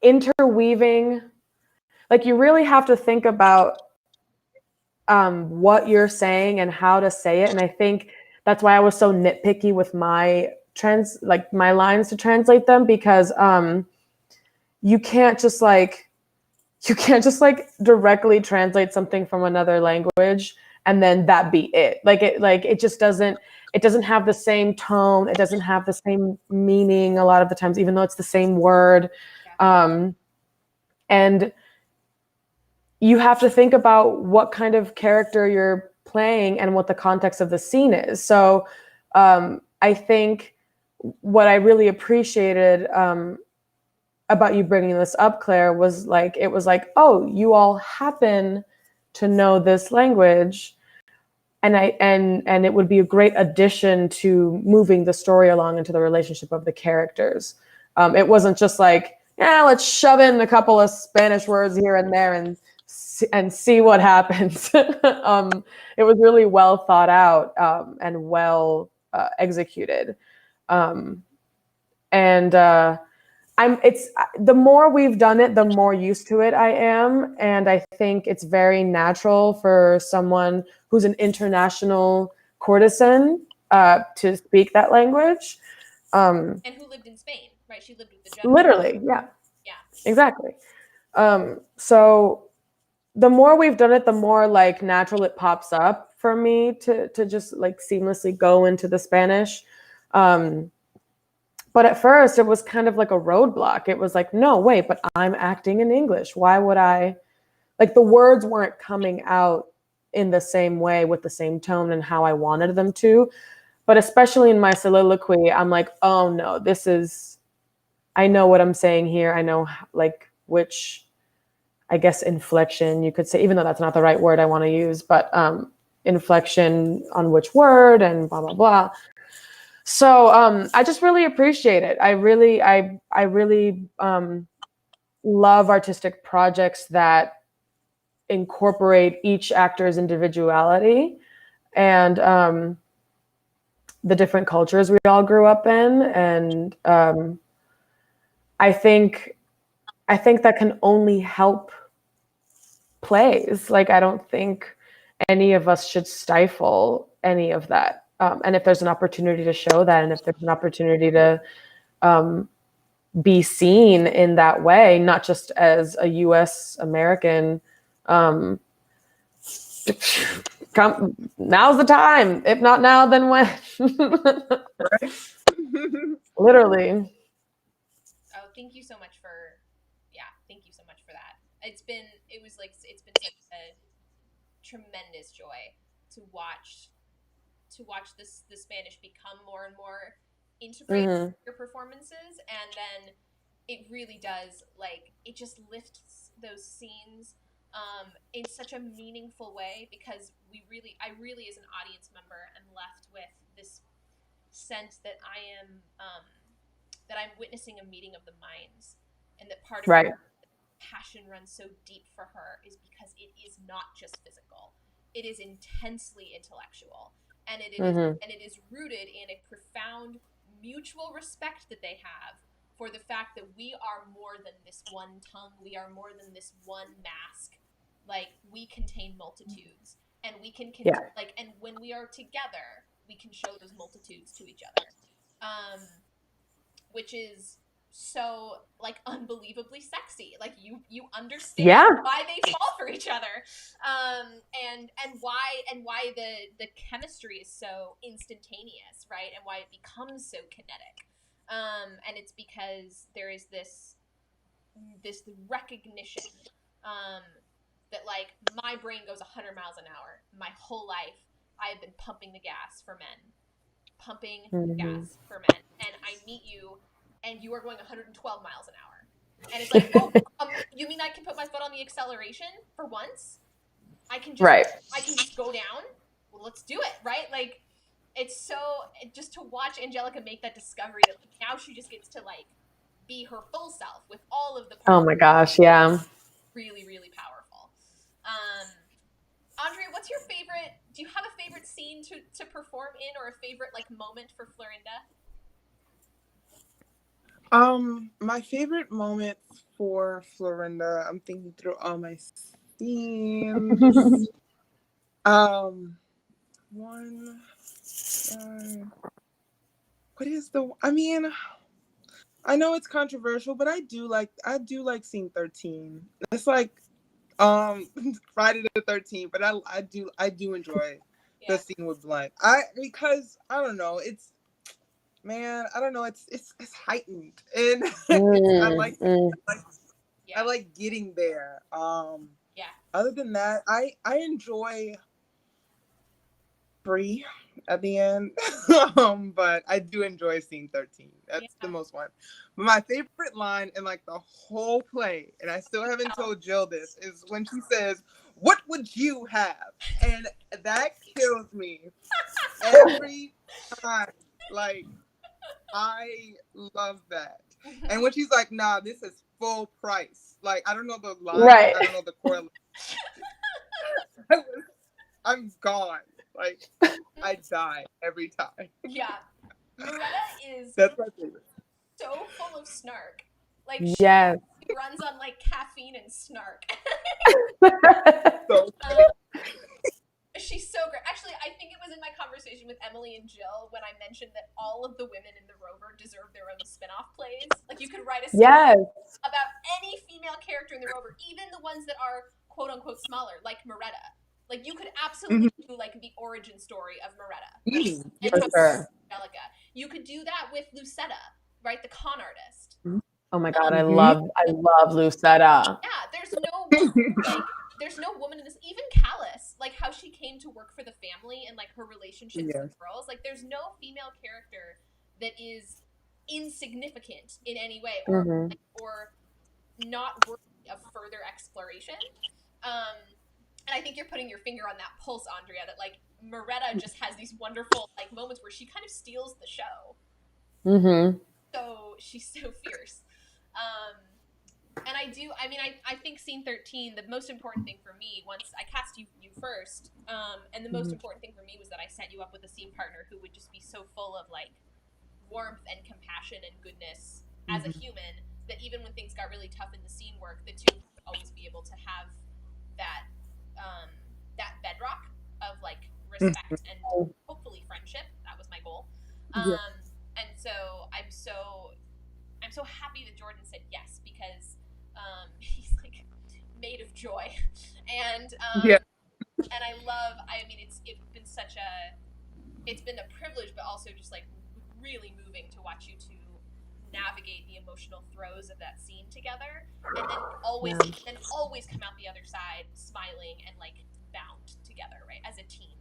interweaving. Like, you really have to think about what you're saying and how to say it. And I think that's why I was so nitpicky with my my lines to translate them, because you can't just like directly translate something from another language and then that be it. It just doesn't have the same tone. It doesn't have the same meaning a lot of the times, even though it's the same word. And you have to think about what kind of character you're playing and what the context of the scene is. So I think what I really appreciated about you bringing this up, Claire, was like, it was like, oh, you all happen to know this language, and it would be a great addition to moving the story along into the relationship of the characters. It wasn't just like, yeah, let's shove in a couple of Spanish words here and there and see what happens. It was really well thought out and well executed. It's the more we've done it, the more used to it I am. And I think it's very natural for someone who's an international courtesan to speak that language. And who lived in Spain, right? She lived with the general. Literally, yeah. Yeah. Exactly. So the more we've done it, the more like natural it pops up for me to just like seamlessly go into the Spanish. But at first it was kind of like a roadblock. It was like, no, wait, but I'm acting in English. Why would I? Like the words weren't coming out in the same way with the same tone and how I wanted them to. But especially in my soliloquy, I'm like, oh no, I know what I'm saying here. I know like which, I guess, inflection you could say, even though that's not the right word I want to use, but inflection on which word and blah, blah, blah. So I just really appreciate it. I really love artistic projects that incorporate each actor's individuality and the different cultures we all grew up in. And I think that can only help plays. Like, I don't think any of us should stifle any of that. And if there's an opportunity to show that, and if there's an opportunity to be seen in that way, not just as a U.S. American, now's the time. If not now, then when? Literally. Oh, thank you so much for that. It's been such a tremendous joy to watch the Spanish become more and more integrated in your performances, and then it really does, like, it just lifts those scenes in such a meaningful way, because I really as an audience member am left with this sense that I'm witnessing a meeting of the minds, and that part of right. passion runs so deep for her is because it is not just physical. It is intensely intellectual, and it is rooted in a profound mutual respect that they have for the fact that we are more than this one tongue, we are more than this one mask. Like, we contain multitudes, and we can and when we are together, we can show those multitudes to each other, which is so, like, unbelievably sexy. Like, you understand why they fall for each other, and why the chemistry is so instantaneous, right? And why it becomes so kinetic, and it's because there is this recognition that, like, my brain goes 100 miles an hour. My whole life I have been pumping the gas for men, and I meet you, and you are going 112 miles an hour. And it's like, oh, you mean I can put my foot on the acceleration for once? I can just go down? Well, let's do it, right? Like, it's so, just to watch Angelica make that discovery that, like, now she just gets to, like, be her full self with all of the parts. Oh my gosh, yeah. Really, really powerful. Andrea, what's your favorite? Do you have a favorite scene to perform in, or a favorite, like, moment for Florinda? My favorite moment for Florinda, I'm thinking through all my scenes. One. What is the? I mean, I know it's controversial, but I do like scene 13. It's like Friday the 13th, but I do enjoy the scene with Blunt. Because I don't know, it's man, I don't know, it's heightened, and I like getting there. Other than that, I enjoy Free at the end. But I do enjoy scene 13. That's the most one. But my favorite line in like the whole play, and I still haven't told Jill this, is when she says, "What would you have?" And that kills me every time. Like, I love that. And when she's like, "Nah, this is full price." Like, I don't know the line. Right. I don't know the correlation. I'm gone. Like, I die every time. Yeah. Moretta is That's my favorite. so full of snark. Like, Yes. she runs on like caffeine and snark. So She's so great. Actually, I think it was in my conversation with Emily and Jill when I mentioned that all of the women in the Rover deserve their own spin-off plays. Like, you could write a Yes. about any female character in the Rover, even the ones that are quote-unquote smaller, like Moretta. Like, you could absolutely do like the origin story of Moretta. And For sure. Angelica. You could do that with Lucetta, right? The con artist. Oh my God, I love Lucetta. Yeah, there's no woman in this. Even Callus, like how she came to work for the family and like her relationships with girls. Like, there's no female character that is insignificant in any way or not worthy of further exploration. And I think you're putting your finger on that pulse, Andrea, that like Moretta just has these wonderful like moments where she kind of steals the show. So she's so fierce. And I think scene 13, the most important thing for me, once I cast you first, and the most important thing for me was that I set you up with a scene partner who would just be so full of like warmth and compassion and goodness as a human, that even when things got really tough in the scene work, the two would always be able to have that that bedrock of like respect and hopefully friendship. That was my goal. And so I'm so happy that Jordan said yes, because he's like made of joy, and I love. I mean, it's been a privilege, but also just like really moving to watch you two navigate the emotional throes of that scene together, and then always come out the other side smiling and like bound together, right, as a team.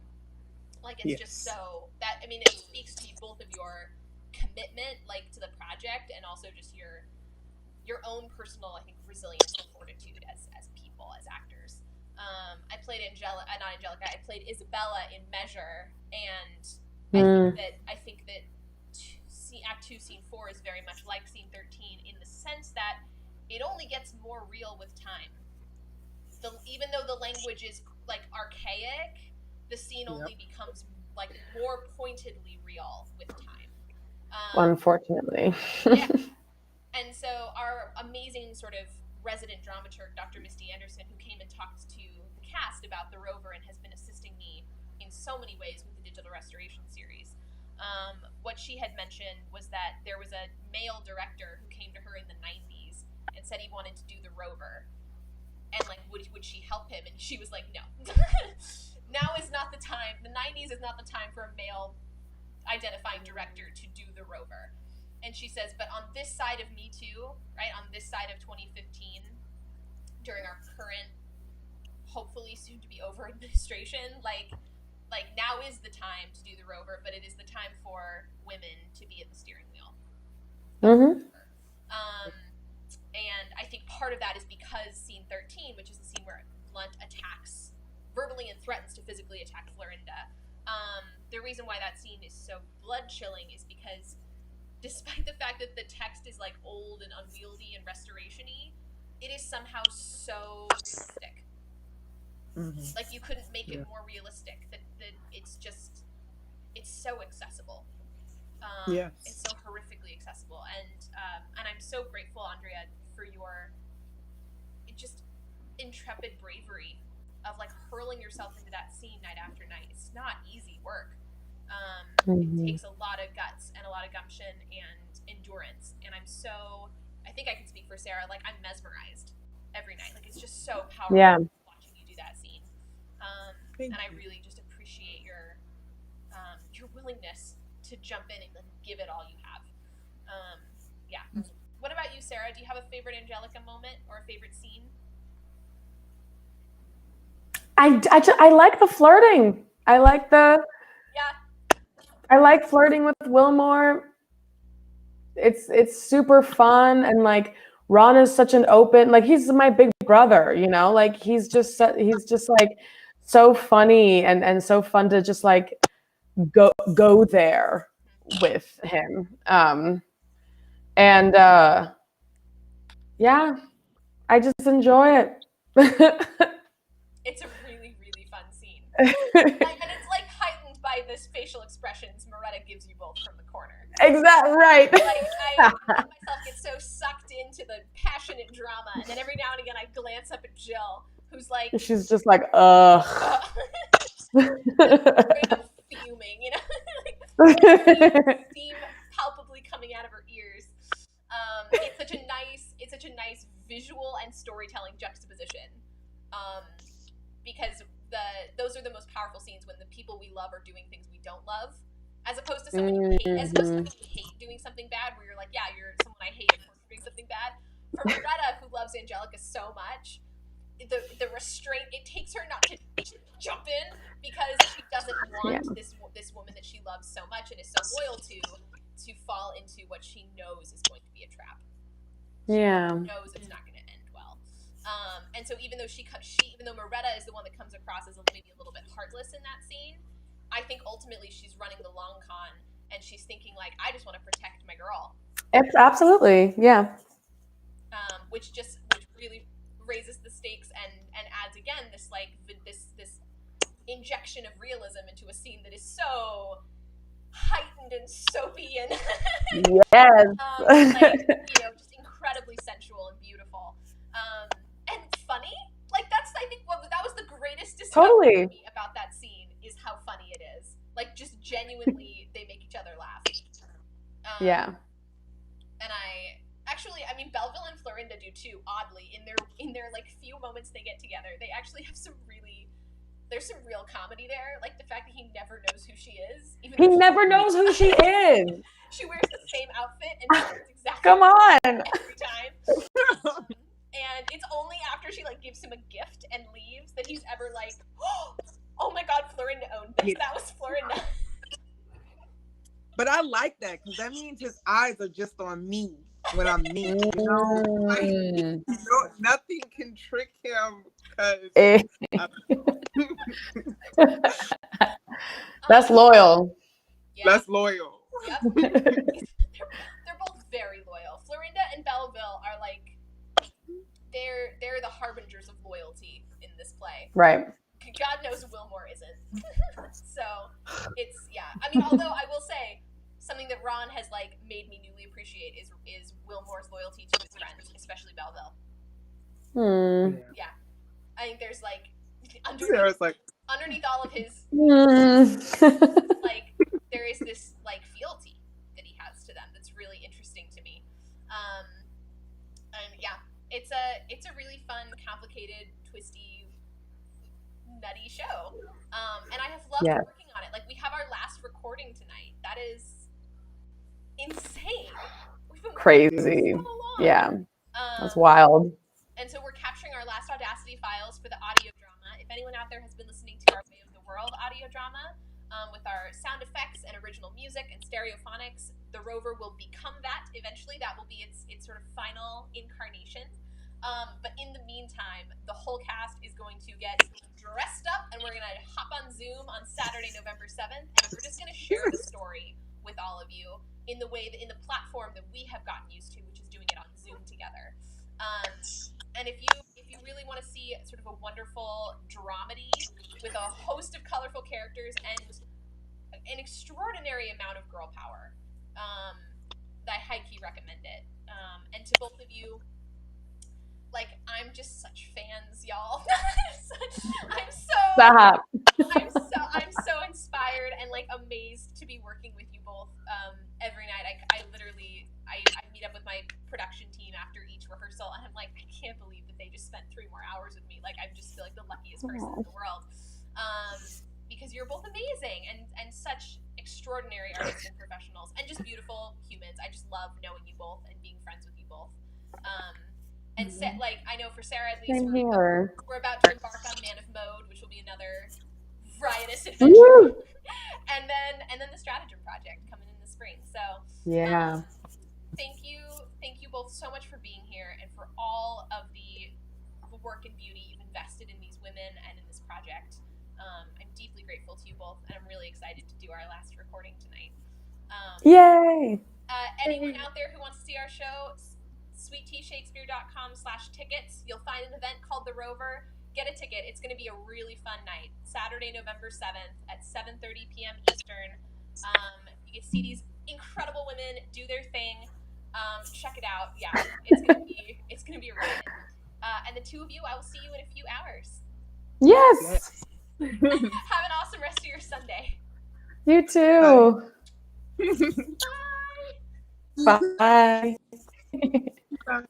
Like, it's just so that, I mean, it speaks to both of your commitment like to the project, and also just your own personal, I think, resilience and fortitude as people, as actors. I played I played Isabella in Measure, and I think that Act 2, Scene 4 is very much like Scene 13 in the sense that it only gets more real with time. Even though the language is like archaic, the scene only becomes like more pointedly real with time. Unfortunately. Yeah. And so our amazing sort of resident dramaturg, Dr. Misty Anderson, who came and talked to the cast about the Rover and has been assisting me in so many ways with the digital restoration series. What she had mentioned was that there was a male director who came to her in the 90s and said he wanted to do the Rover. And like, would she help him? And she was like, no. Now is not the time. The 90s is not the time for a male identifying director to do the Rover. And she says, but on this side of Me Too, right, on this side of 2015, during our current, hopefully soon to be over administration, like now is the time to do the Rover, but it is the time for women to be at the steering wheel. And I think part of that is because scene 13, which is the scene where Blunt attacks, verbally and threatens to physically attack Florinda. The reason why that scene is so blood-chilling is because despite the fact that the text is like old and unwieldy and restoration-y, it is somehow so realistic. Like, you couldn't make it more realistic. That it's so accessible. It's so horrifically accessible, and I'm so grateful, Andrea, for your just intrepid bravery of like hurling yourself into that scene night after night. It's not easy work. It takes a lot of guts and a lot of gumption and endurance. And I think I can speak for Sarah, like I'm mesmerized every night. Like it's just so powerful watching you do that scene. And I really just appreciate your willingness to jump in and give it all you have. Yeah. What about you, Sarah? Do you have a favorite Angelica moment or a favorite scene? I like the flirting. I like flirting with Wilmore. It's super fun, and like Ron is such an open, like he's my big brother, you know, like he's just like so funny and so fun to just like go there with him. Yeah, I just enjoy it. It's a really, really fun scene. And it's like heightened by this facial expressions Moretta gives you both from the corner. Exactly right. Like I myself get so sucked into the passionate drama, and then every now and again I glance up at Jill, who's like, she's just like, ugh. Fuming, you know, like, steam palpably coming out of her ears. It's such a nice visual and storytelling juxtaposition, because those are the most powerful scenes when the people we love are doing things we don't love, as opposed to someone you hate. As opposed to someone you hate doing something bad, where you're like, yeah, you're someone I hate for doing something bad. For Moretta, who loves Angelica so much, the restraint it takes her not to jump in because she doesn't want this woman that she loves so much and is so loyal to fall into what she knows is going to be a trap. She knows it's not going to end well. And so even though even though Moretta is the one that comes across as maybe a little bit heartless in that scene, I think ultimately she's running the long con and she's thinking like, I just want to protect my girl. It's absolutely, yeah. Which really raises the stakes and adds again this like this injection of realism into a scene that is so heightened and soapy and yes, like, you know, just incredibly sensual and beautiful, and funny. Like I think that was the greatest discovery to me about that scene is how funny it is. Like just genuinely, they make each other laugh. Yeah. And I mean, Belleville and Florinda do too. Oddly, in their like few moments they get together, they actually have there's some real comedy there. Like the fact that he never knows who she is. He never knows who she is. She wears the same outfit and she looks exactly Come on every time. And it's only after she like gives him a gift and leaves that he's ever like, oh my God, Florinda owned this. That was Florinda. But I like that because that means his eyes are just on me when I'm me. You know? Nothing can trick him because that's loyal. Yeah. That's loyal. Yep. They're both very loyal. Florinda and Belleville are like they're the harbingers of loyalty in this play. Right. God knows Wilmore isn't. So it's I mean, although I will say something that Ron has like made me newly appreciate is Wilmore's loyalty to his friends, especially Belleville. Yeah. I think there's like underneath all of his like there is this like fealty that he has to them that's really interesting to me. And yeah, it's a really fun, complicated, twisty, nutty show. And I have loved working on it. Like we have our last recording tonight. That is insane. We've been crazy. So long. Yeah. That's wild. And so we're capturing our last Audacity files for the audio drama. If anyone out there has been listening to our Way of the World audio drama, with our sound effects and original music and stereophonics, the Rover will become that eventually. That will be its sort of final incarnation. But in the meantime, the whole cast is going to get dressed up and we're going to hop on Zoom on Saturday, November 7th. And we're just going to share the story with all of you in the platform that we have gotten used to, which is doing it on Zoom together. And if you really want to see sort of a wonderful dramedy with a host of colorful characters and an extraordinary amount of girl power, I high-key recommend it. And to both of you, like, I'm just such fans, y'all. I'm Stop. I'm so inspired and like amazed to be working with you both every night. I literally I meet up with my production team after each rehearsal and I'm like, I can't believe that they just spent 3 more hours with me. Like I just feel like the luckiest person in the world. Because you're both amazing and such extraordinary artists and professionals and just beautiful humans. I just love knowing you both and being friends with you both. And like I know for Sarah at least Same here. we're about to embark on Man of Mode, which will be another riotous adventure. and then the Stratagem Project coming in the spring. So Yeah. thank you both so much for being here and for all of the work and beauty you've invested in these women and in this project. I'm deeply grateful to you both, and I'm really excited to do our last recording tonight. Yay! Anyone out there who wants to see our show, sweetteashakespeare.com/tickets. You'll find an event called The Rover. Get a ticket. It's going to be a really fun night. Saturday, November 7th at 7:30 p.m. Eastern. You get to see these incredible women do their thing. Check it out. Yeah, it's gonna be a riot. And the two of you, I will see you in a few hours. Yes. Have an awesome rest of your Sunday. You too. Bye. Bye.